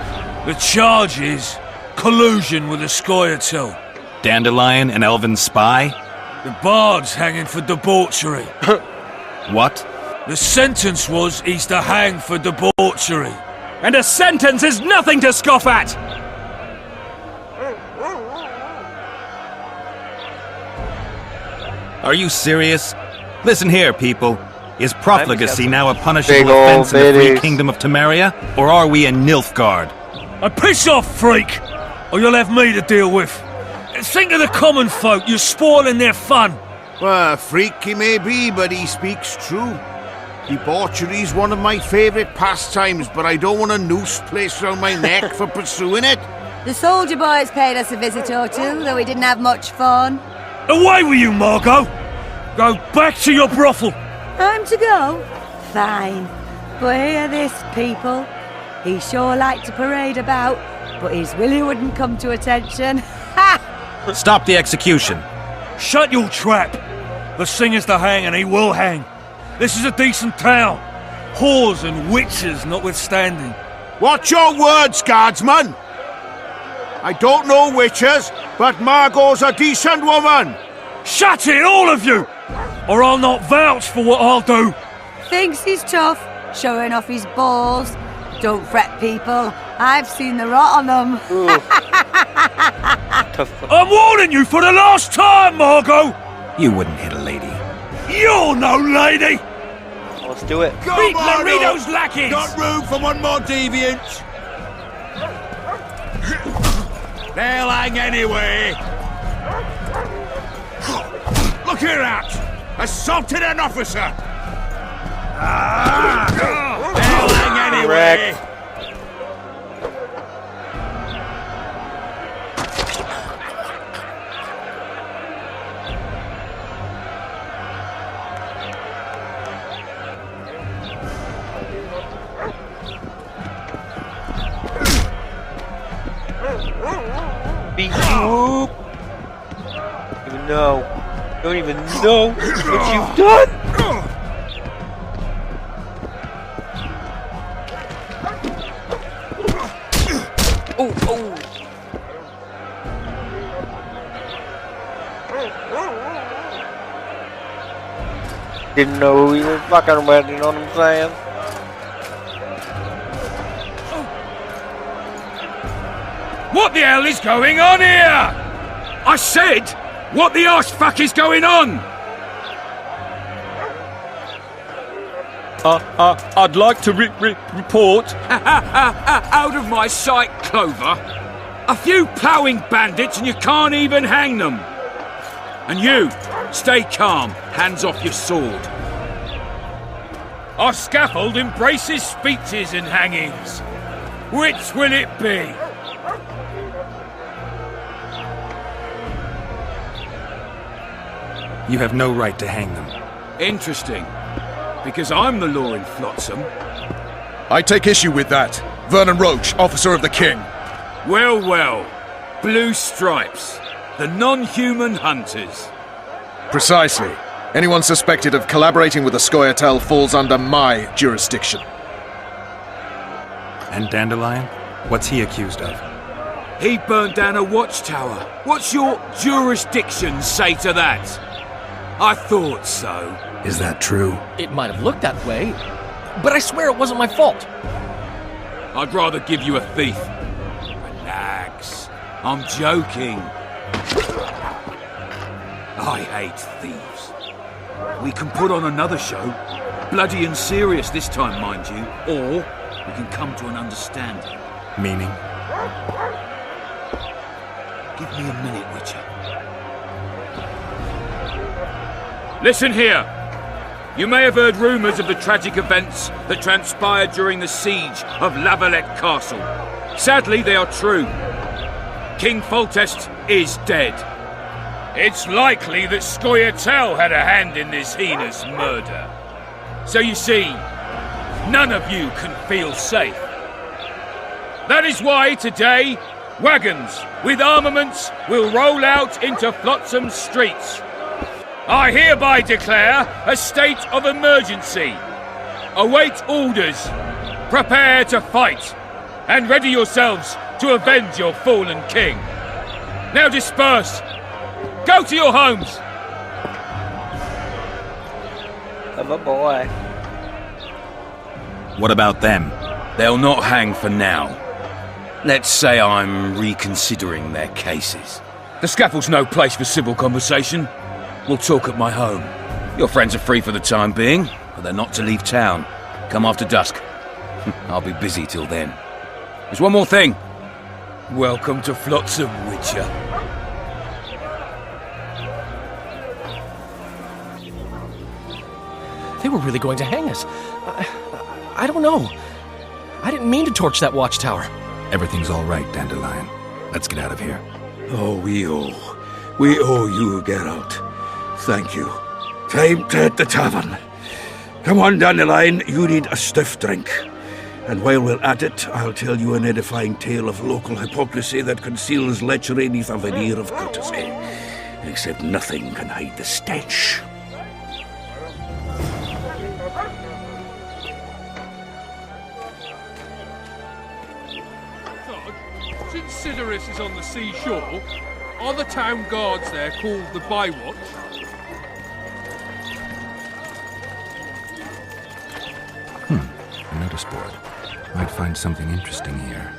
The charge is collusion with the Scoia'tael. Dandelion, an elven spy? The bard's hanging for debauchery. What? The sentence was he's to hang for debauchery. And a sentence is nothing to scoff at! Are you serious? Listen here, people. Is profligacy now a punishable offense in the free kingdom of Temeria? Or are we in Nilfgaard? Piss off, freak! Or you'll have me to deal with. Think of the common folk, you're spoiling their fun. Well, a freak he may be, but he speaks true. Debauchery's one of my favourite pastimes, but I don't want a noose placed around my neck for pursuing it. The soldier boys paid us a visit or two, though we didn't have much fun. Away with you, Margot! Go back to your brothel! Time to go? Fine. But hear this, people. He sure liked to parade about, but his Willie wouldn't come to attention. Ha! Stop the execution. Shut your trap! The singer's to hang and he will hang. This is a decent town. Whores and witches notwithstanding. Watch your words, guardsman! I don't know witches, but Margot's a decent woman! Shut it, all of you! Or I'll not vouch for what I'll do! Thinks he's tough, showing off his balls. Don't fret, people. I've seen the rot on them. I'm warning you for the last time, Margot! You wouldn't hit a lady. You're no lady! Let's do it. Go, beat Laredo's lackeys! Got room for one more deviant! They'll hang anyway! Look here at! Assaulted an officer! They'll hang anyway! Beat you. Even know. Don't even know what you've done. Oh, oh! Didn't know who he was fucking with, you know what I'm saying? What the hell is going on here? I said, what the arse fuck is going on? I'd like to report. Out of my sight, Clover. A few ploughing bandits and you can't even hang them. And you, stay calm, hands off your sword. Our scaffold embraces speeches and hangings. Which will it be? You have no right to hang them. Interesting. Because I'm the law in Flotsam. I take issue with that. Vernon Roach, officer of the King. Well, well. Blue Stripes. The non-human hunters. Precisely. Anyone suspected of collaborating with the Scoia'tael falls under my jurisdiction. And Dandelion? What's he accused of? He burned down a watchtower. What's your jurisdiction say to that? I thought so. Is that true? It might have looked that way, but I swear it wasn't my fault. I'd rather give you a thief. Relax. I'm joking. I hate thieves. We can put on another show. Bloody and serious this time, mind you. Or we can come to an understanding. Meaning? Give me a minute, Witcher. Listen here. You may have heard rumours of the tragic events that transpired during the siege of Lavalette Castle. Sadly, they are true. King Foltest is dead. It's likely that Scoia'tael had a hand in this heinous murder. So you see, none of you can feel safe. That is why today, wagons with armaments will roll out into Flotsam's streets. I hereby declare a state of emergency. Await orders. Prepare to fight. And ready yourselves to avenge your fallen king. Now disperse. Go to your homes. Of a boy. What about them? They'll not hang for now. Let's say I'm reconsidering their cases. The scaffold's no place for civil conversation. We'll talk at my home. Your friends are free for the time being, but they're not to leave town. Come after dusk. I'll be busy till then. There's one more thing. Welcome to Flotsam, Witcher. They were really going to hang us. I don't know. I didn't mean to torch that watchtower. Everything's all right, Dandelion. Let's get out of here. Oh, we owe you, Geralt. Thank you. Time to hit the tavern. Come on, Dandelion, you need a stiff drink. And while we're at it, I'll tell you an edifying tale of local hypocrisy that conceals lechery neath a veneer of courtesy. Except nothing can hide the stench. Since Sidoris is on the seashore, are the town guards there called the Bywatch? A notice board. Might find something interesting here.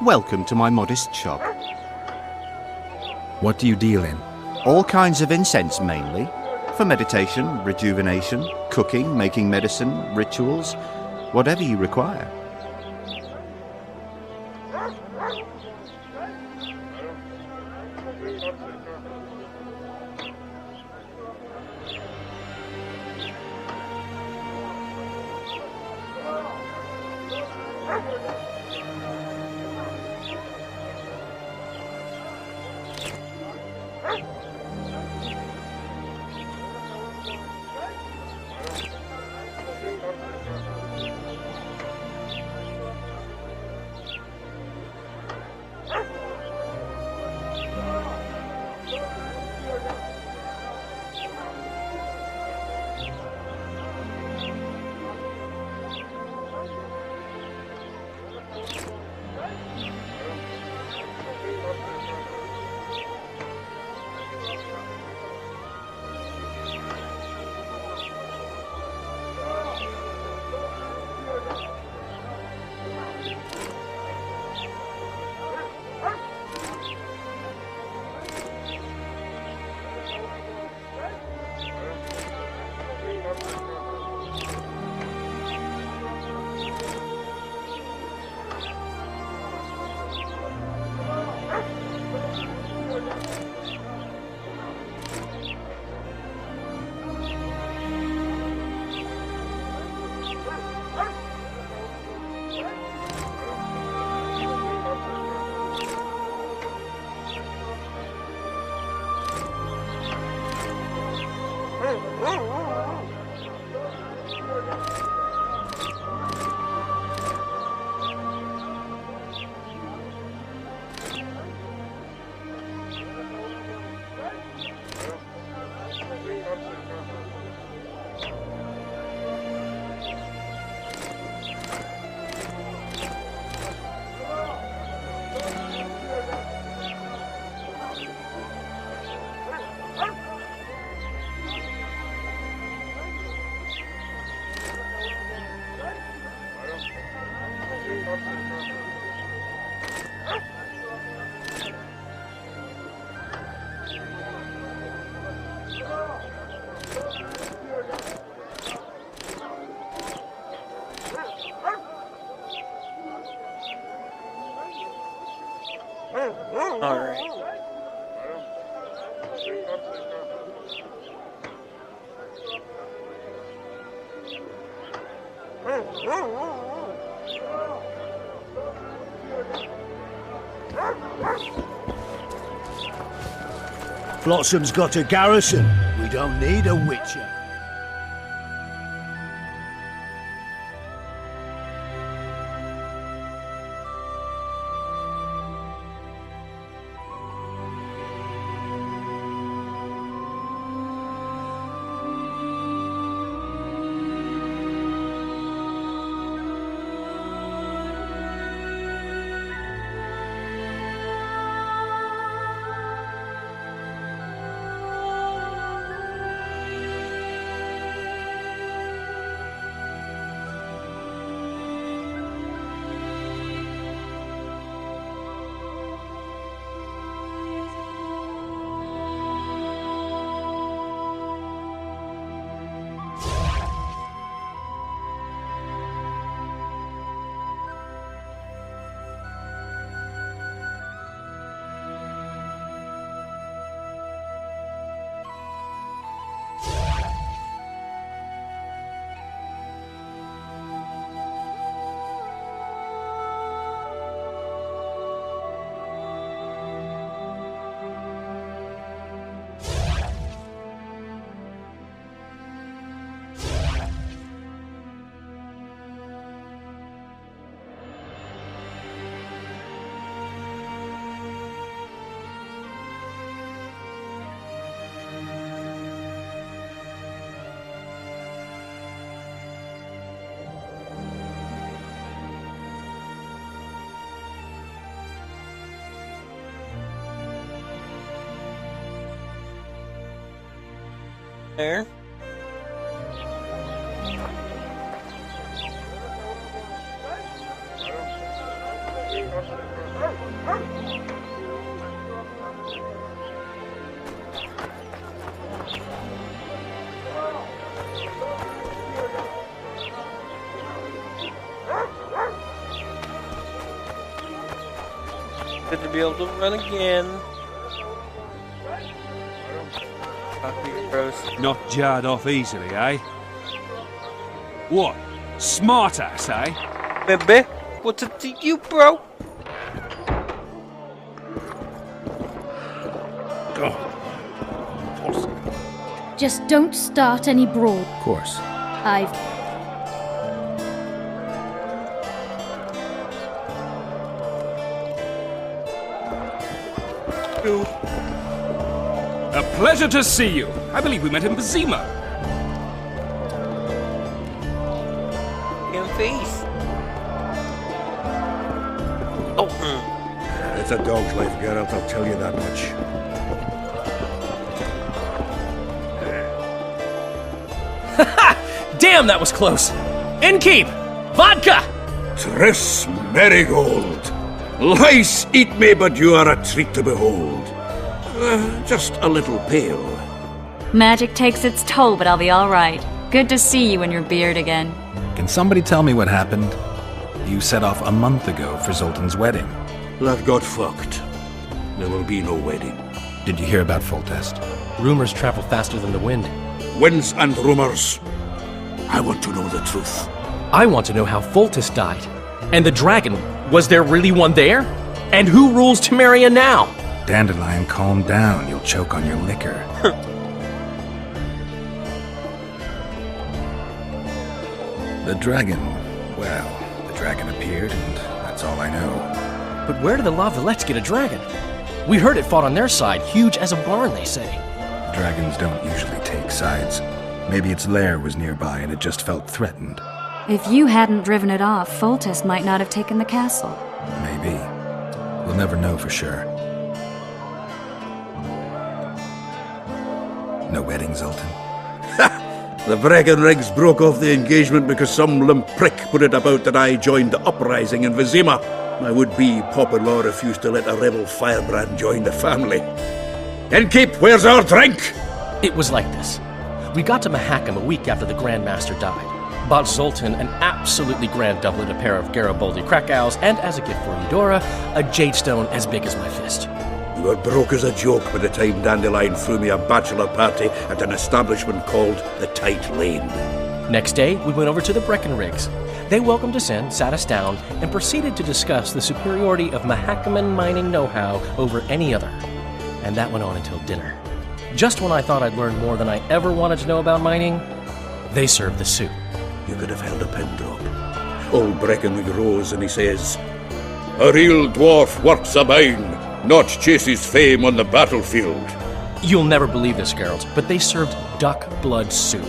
Welcome to my modest shop. What do you deal in? All kinds of incense mainly. For meditation, rejuvenation, cooking, making medicine, rituals, whatever you require. Alright. Flotsam's got a garrison. We don't need a witcher. There. Good to be able to run again. Not jarred off easily, eh? What? Smart ass, eh? Baby, what's it to you, bro? Just don't start any brawl. Of course. I've... A pleasure to see you. I believe we met in Vizima. In face. Oh. It's a dog's life, Geralt, I'll tell you that much. Damn, that was close! Innkeep! Vodka! Triss Merigold! Lice eat me, but you are a treat to behold. Just a little pale. Magic takes its toll, but I'll be alright. Good to see you in your beard again. Can somebody tell me what happened? You set off a month ago for Zoltan's wedding. That got fucked. There will be no wedding. Did you hear about Foltest? Rumors travel faster than the wind. Winds and rumors. I want to know the truth. I want to know how Foltest died. And the dragon, was there really one there? And who rules Temeria now? Dandelion, calm down. You'll choke on your liquor. The dragon... Well, the dragon appeared, and that's all I know. But where did the La Valettes get a dragon? We heard it fought on their side, huge as a barn, they say. Dragons don't usually take sides. Maybe its lair was nearby and it just felt threatened. If you hadn't driven it off, Foltest might not have taken the castle. Maybe. We'll never know for sure. No wedding, Zoltan? The Breckenrigs broke off the engagement because some limp prick put it about that I joined the uprising in Vizima. My would-be Popper-in-law refused to let a rebel firebrand join the family. Innkeep, where's our drink? It was like this. We got to Mahakam a week after the Grand Master died. Bought Zoltan an absolutely grand doublet, a pair of Garibaldi Krakau's, and as a gift for Eudora, a jadestone as big as my fist. You were broke as a joke by the time Dandelion threw me a bachelor party at an establishment called the Tight Lane. Next day, we went over to the Breckenrigs. They welcomed us in, sat us down, and proceeded to discuss the superiority of Mahakaman mining know-how over any other. And that went on until dinner. Just when I thought I'd learned more than I ever wanted to know about mining, they served the soup. You could have held a pin drop. Old Breckenrig rose and he says, "A real dwarf works a mine, not chases fame on the battlefield." You'll never believe this, Geralt, but they served duck blood soup.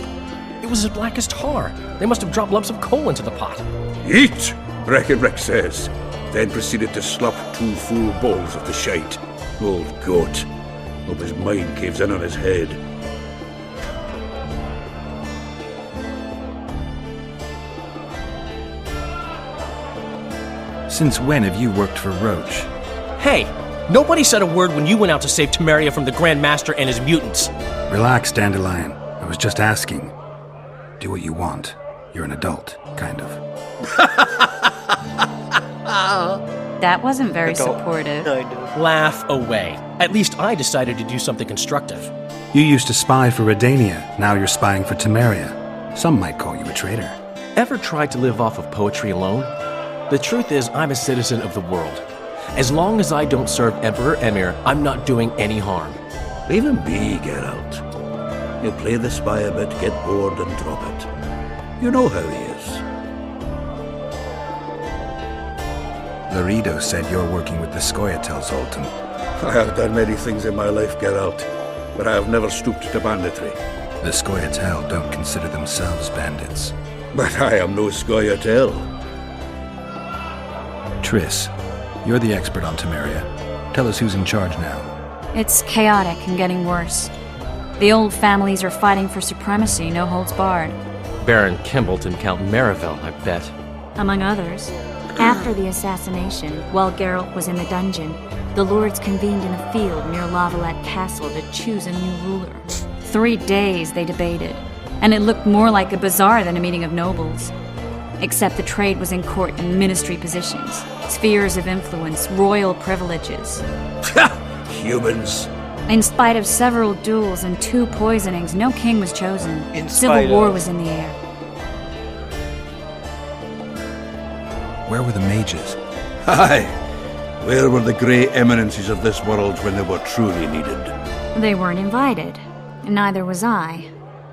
It was as black as tar. They must have dropped lumps of coal into the pot. "Eat," Breckenrig says, then proceeded to slop 2 full bowls of the shite. Old goat. Hope his mind caves in on his head. Since when have you worked for Roche? Hey, nobody said a word when you went out to save Temeria from the Grand Master and his mutants. Relax, Dandelion. I was just asking. Do what you want. You're an adult, kind of. That wasn't very supportive. Laugh away. At least I decided to do something constructive. You used to spy for Redania. Now you're spying for Temeria. Some might call you a traitor. Ever tried to live off of poetry alone? The truth is, I'm a citizen of the world. As long as I don't serve Emperor Emir, I'm not doing any harm. Leave him be, Geralt. He'll play the spy a bit, get bored and drop it. You know how he is. Laredo said you're working with the Scoia'tael, Zoltan. I have done many things in my life, Geralt, but I have never stooped to banditry. The Scoia'tael don't consider themselves bandits. But I am no Scoia'tael. Triss, you're the expert on Temeria. Tell us who's in charge now. It's chaotic and getting worse. The old families are fighting for supremacy, no holds barred. Baron Kimbolt and Count Marivel, I bet. Among others. After the assassination, while Geralt was in the dungeon, the lords convened in a field near Lavalette Castle to choose a new ruler. 3 days they debated, and it looked more like a bazaar than a meeting of nobles. Except the trade was in court and ministry positions, spheres of influence, royal privileges. Humans. In spite of several duels and 2 poisonings, no king was chosen. Civil war was in the air. Where were the mages? Aye. Where were the grey eminences of this world when they were truly needed? They weren't invited. Neither was I.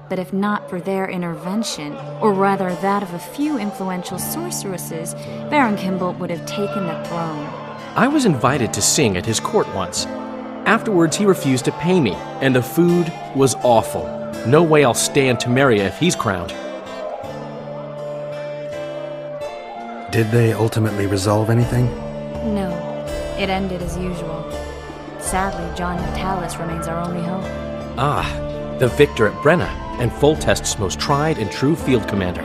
But if not for their intervention, or rather that of a few influential sorceresses, Baron Kimbolt would have taken the throne. I was invited to sing at his court once. Afterwards, he refused to pay me, and the food was awful. No way I'll stay in Temeria if he's crowned. Did they ultimately resolve anything? No, it ended as usual. Sadly, John Natalis remains our only hope. Ah, the victor at Brenna, and Foltest's most tried and true field commander.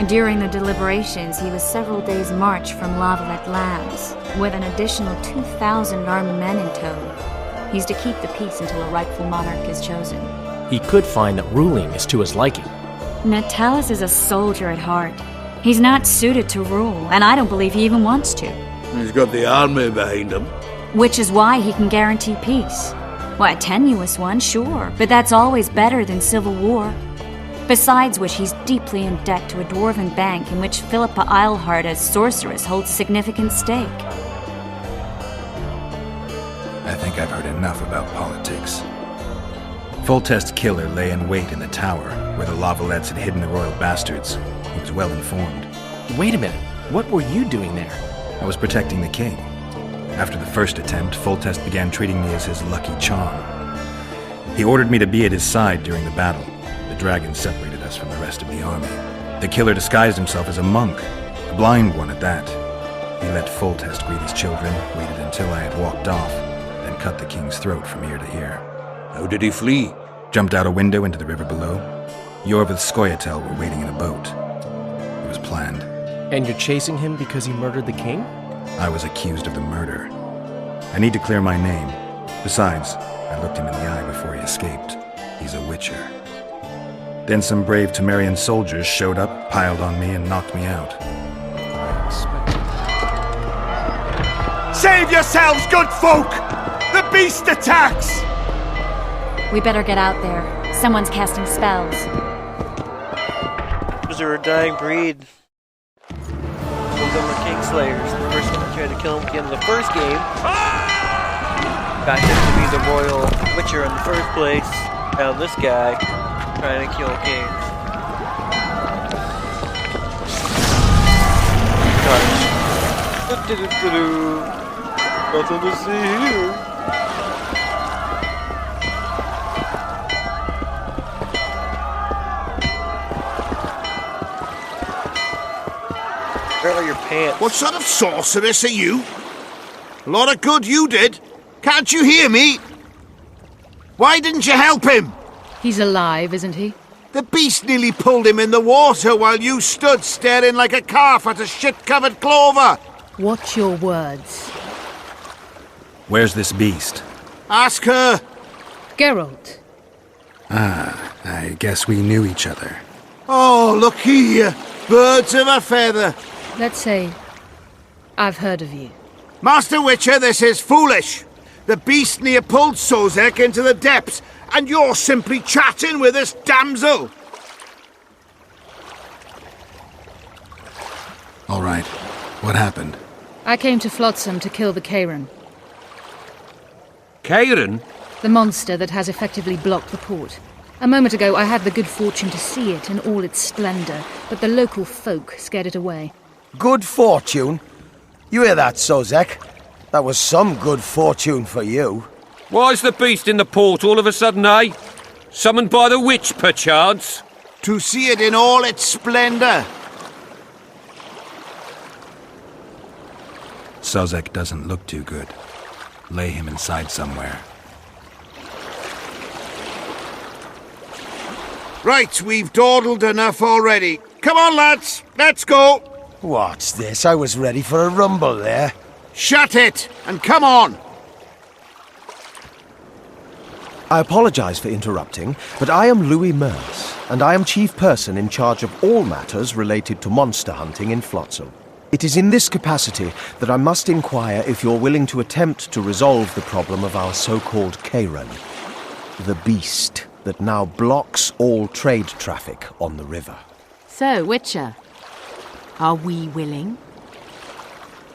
During the deliberations, he was several days' march from Lavalette Lands, with an additional 2,000 armed men in tow. He's to keep the peace until a rightful monarch is chosen. He could find that ruling is to his liking. Natalis is a soldier at heart. He's not suited to rule, and I don't believe he even wants to. He's got the army behind him. Which is why he can guarantee peace. Why, a tenuous one, sure, but that's always better than civil war. Besides which, he's deeply in debt to a dwarven bank in which Philippa Eilhart, as sorceress, holds a significant stake. I think I've heard enough about politics. Foltest's killer lay in wait in the tower, where the Lavalettes had hidden the royal bastards. He was well informed. Wait a minute, what were you doing there? I was protecting the king. After the first attempt, Foltest began treating me as his lucky charm. He ordered me to be at his side during the battle. The dragon separated us from the rest of the army. The killer disguised himself as a monk, a blind one at that. He let Foltest greet his children, waited until I had walked off, then cut the king's throat from ear to ear. How did he flee? Jumped out a window into the river below. Yor with Scoia'tael were waiting in a boat. It was planned. And you're chasing him because he murdered the king? I was accused of the murder. I need to clear my name. Besides, I looked him in the eye before he escaped. He's a witcher. Then some brave Temerian soldiers showed up, piled on me, and knocked me out. Save yourselves, good folk! The beast attacks! We better get out there. Someone's casting spells. Was there a dying breed? Those are the Kingslayers. The first one that tried to kill him at the end of the first game. Got him to be the royal witcher in the first place. Now this guy trying to kill kings. Nothing to see here. Where are your pants? What sort of sorceress are you? A lot of good you did. Can't you hear me? Why didn't you help him? He's alive, isn't he? The beast nearly pulled him in the water while you stood staring like a calf at a shit-covered clover. Watch your words. Where's this beast? Ask her. Geralt. Ah, I guess we knew each other. Oh, look here. Birds of a feather. Let's say I've heard of you. Master Witcher, this is foolish. The beast near pulled Sozek into the depths, and you're simply chatting with this damsel. All right. What happened? I came to Flotsam to kill the Kayran. Kayran? The monster that has effectively blocked the port. A moment ago, I had the good fortune to see it in all its splendor, but the local folk scared it away. Good fortune? You hear that, Sozek? That was some good fortune for you. Why's the beast in the port all of a sudden, eh? Summoned by the witch, perchance? To see it in all its splendor. Sozek doesn't look too good. Lay him inside somewhere. Right, we've dawdled enough already. Come on, lads, let's go. What's this? I was ready for a rumble there. Shut it, and come on! I apologize for interrupting, but I am Louis Merce, and I am chief person in charge of all matters related to monster hunting in Flotsam. It is in this capacity that I must inquire if you're willing to attempt to resolve the problem of our so-called Kayran, the beast that now blocks all trade traffic on the river. So, Witcher, are we willing?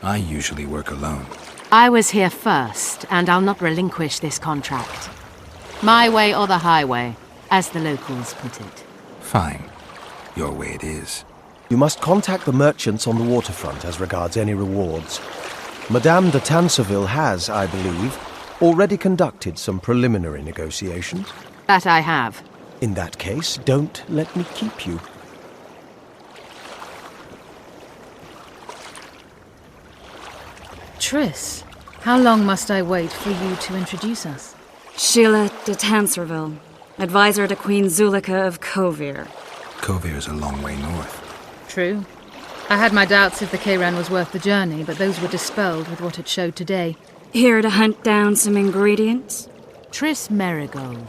I usually work alone. I was here first, and I'll not relinquish this contract. My way or the highway, as the locals put it. Fine. Your way it is. You must contact the merchants on the waterfront as regards any rewards. Madame de Tanseville has, I believe, already conducted some preliminary negotiations. That I have. In that case, don't let me keep you. Triss, how long must I wait for you to introduce us? Sheila de Tanserville, advisor to Queen Zulika of Kovir. Kovir's a long way north. True. I had my doubts if the Kayran was worth the journey, but those were dispelled with what it showed today. Here to hunt down some ingredients? Triss Merigold.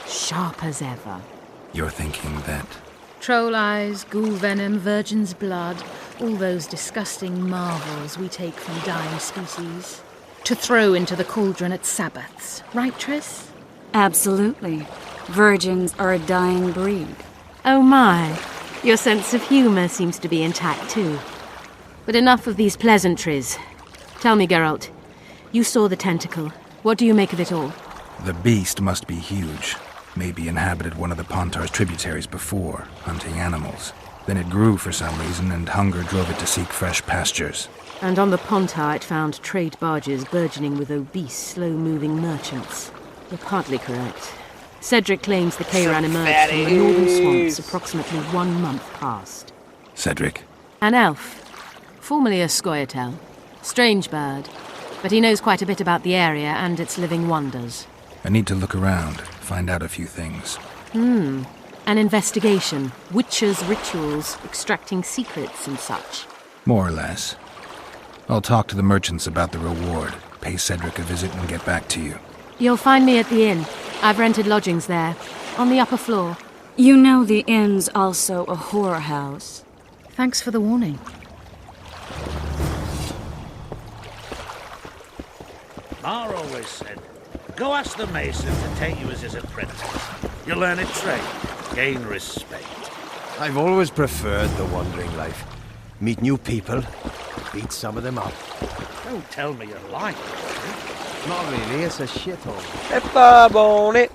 Sharp as ever. You're thinking that... Troll eyes, ghoul venom, virgin's blood, all those disgusting marvels we take from dying species. To throw into the cauldron at Sabbaths, right, Triss? Absolutely. Virgins are a dying breed. Oh my, your sense of humour seems to be intact too. But enough of these pleasantries. Tell me, Geralt, you saw the tentacle. What do you make of it all? The beast must be huge. Maybe inhabited one of the Pontar's tributaries before, hunting animals. Then it grew for some reason, and hunger drove it to seek fresh pastures. And on the Pontar it found trade barges burgeoning with obese, slow-moving merchants. You're partly correct. Cedric claims the Kayran emerged from the northern swamps approximately 1 month past. Cedric? An elf. Formerly a Scoia'tael. Strange bird. But he knows quite a bit about the area and its living wonders. I need to look around, find out a few things. An investigation. Witchers' rituals, extracting secrets and such. More or less. I'll talk to the merchants about the reward, pay Cedric a visit and get back to you. You'll find me at the inn. I've rented lodgings there, on the upper floor. You know the inn's also a whorehouse. Thanks for the warning. Mar always said, go ask the mason to take you as his apprentice. You'll learn a trade, gain respect. I've always preferred the wandering life. Meet new people, beat some of them up. Don't tell me you like it. Not really, it's a shithole. Bob on it.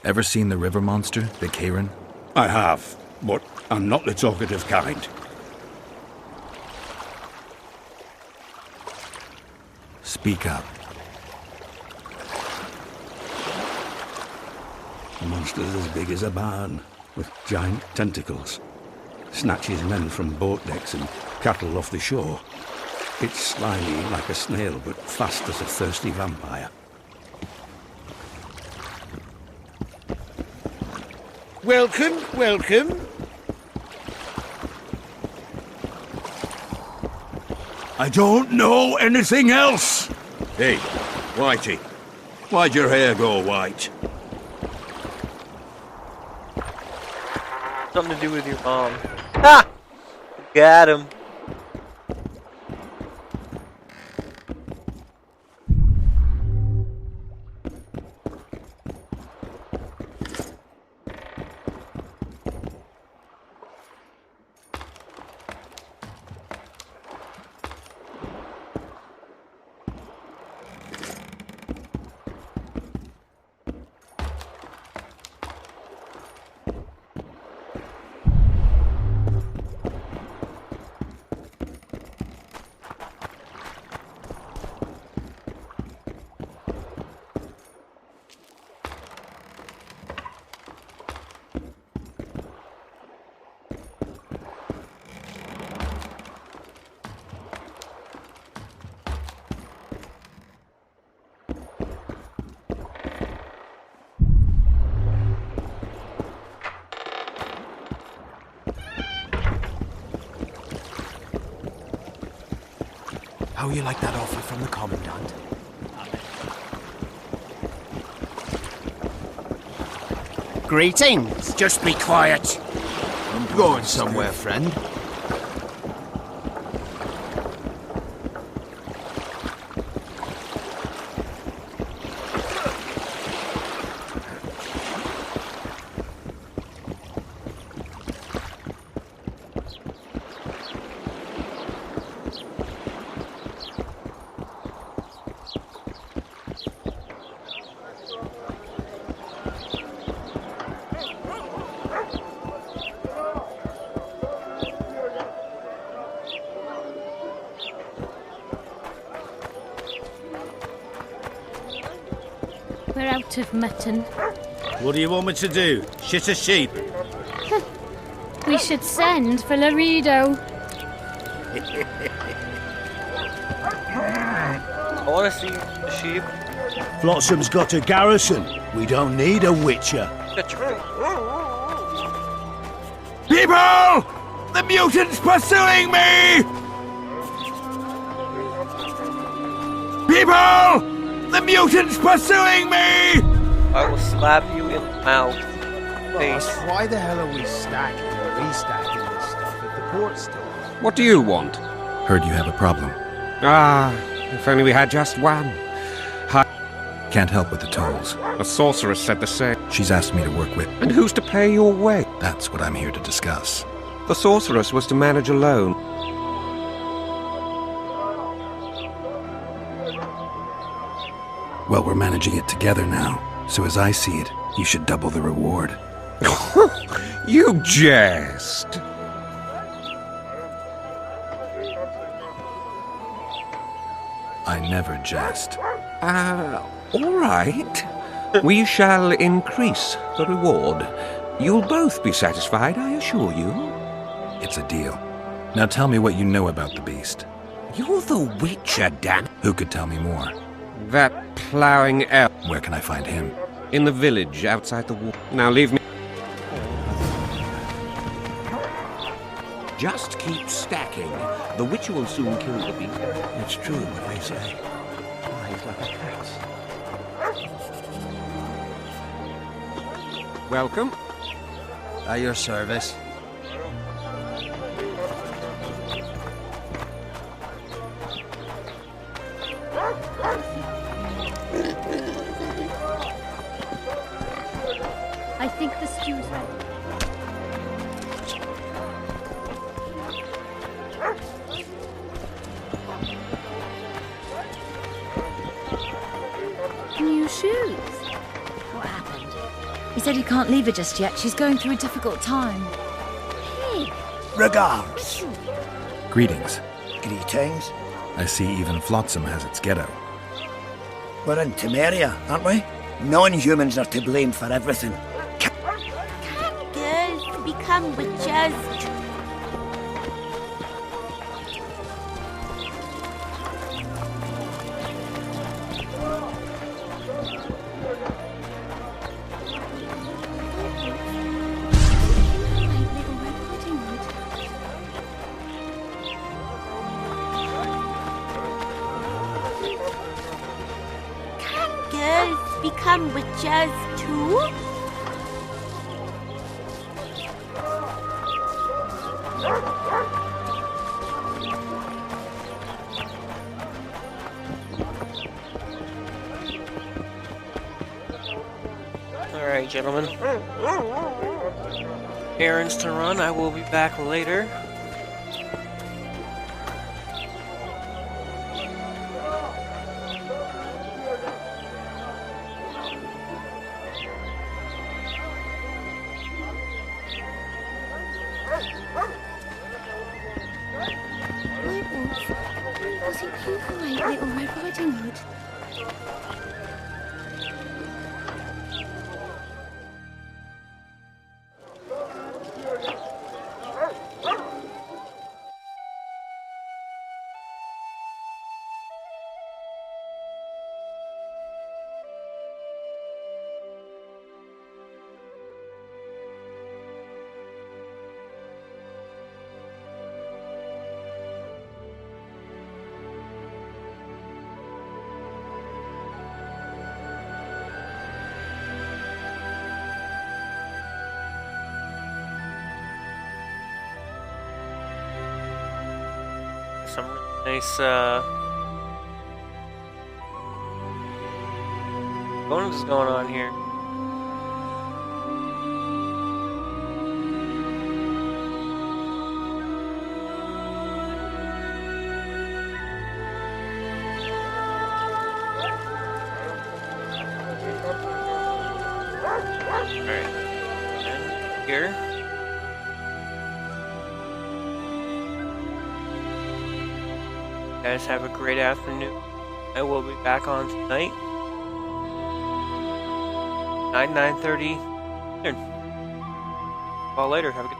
Ever seen the river monster, the Kayran? I have, but I'm not the talkative kind. Speak up. The monster's as big as a barn, with giant tentacles. Snatches men from boat decks and cattle off the shore. It's slimy like a snail, but fast as a thirsty vampire. Welcome, welcome. I don't know anything else! Hey, Whitey, why'd your hair go white? Something to do with your mom. Ha! Got him. How you like that offer from the Commandant? Greetings. Just be quiet. I'm going somewhere, friend. We're out of mutton. What do you want me to do? Shit a sheep? We should send for Laredo. I want to see the sheep. Flotsam's got a garrison. We don't need a witcher. People! The mutant's pursuing me! People! The mutant's pursuing me! I will slap you in the mouth. Boss, why the hell are we stacking and restacking this stuff at the port store? What do you want? Heard you have a problem. Ah, if only we had just one. Can't help with the tolls. The sorceress said the same. She's asked me to work with... And who's to pay your way? That's what I'm here to discuss. The sorceress was to manage alone. Well, we're managing it together now. So as I see it, you should double the reward. You jest. I never jest. All right. We shall increase the reward. You'll both be satisfied, I assure you. It's a deal. Now tell me what you know about the beast. You're the Witcher, Dan. Who could tell me more? That ploughing elf. Where can I find him? In the village outside the wall. Now leave me. Just keep stacking. The Witcher will soon kill the beast. It's true what they say. Lies like a cat's. Welcome. At your service. I think the stew's ready. New shoes. What happened? He said he can't leave her just yet. She's going through a difficult time. Hey! Regards. Greetings. Greetings. I see even Flotsam has its ghetto. We're in Temeria, aren't we? Non-humans are to blame for everything. Girls become witches. Become witches too? Alright, gentlemen. Errands to run. I will be back later. Was it you who ate Little Red Riding Hood? some really nice bonuses going on here. Alright. And here. Guys, have a great afternoon. I will be back on tonight. 9:30 Eastern. Call later. Have a good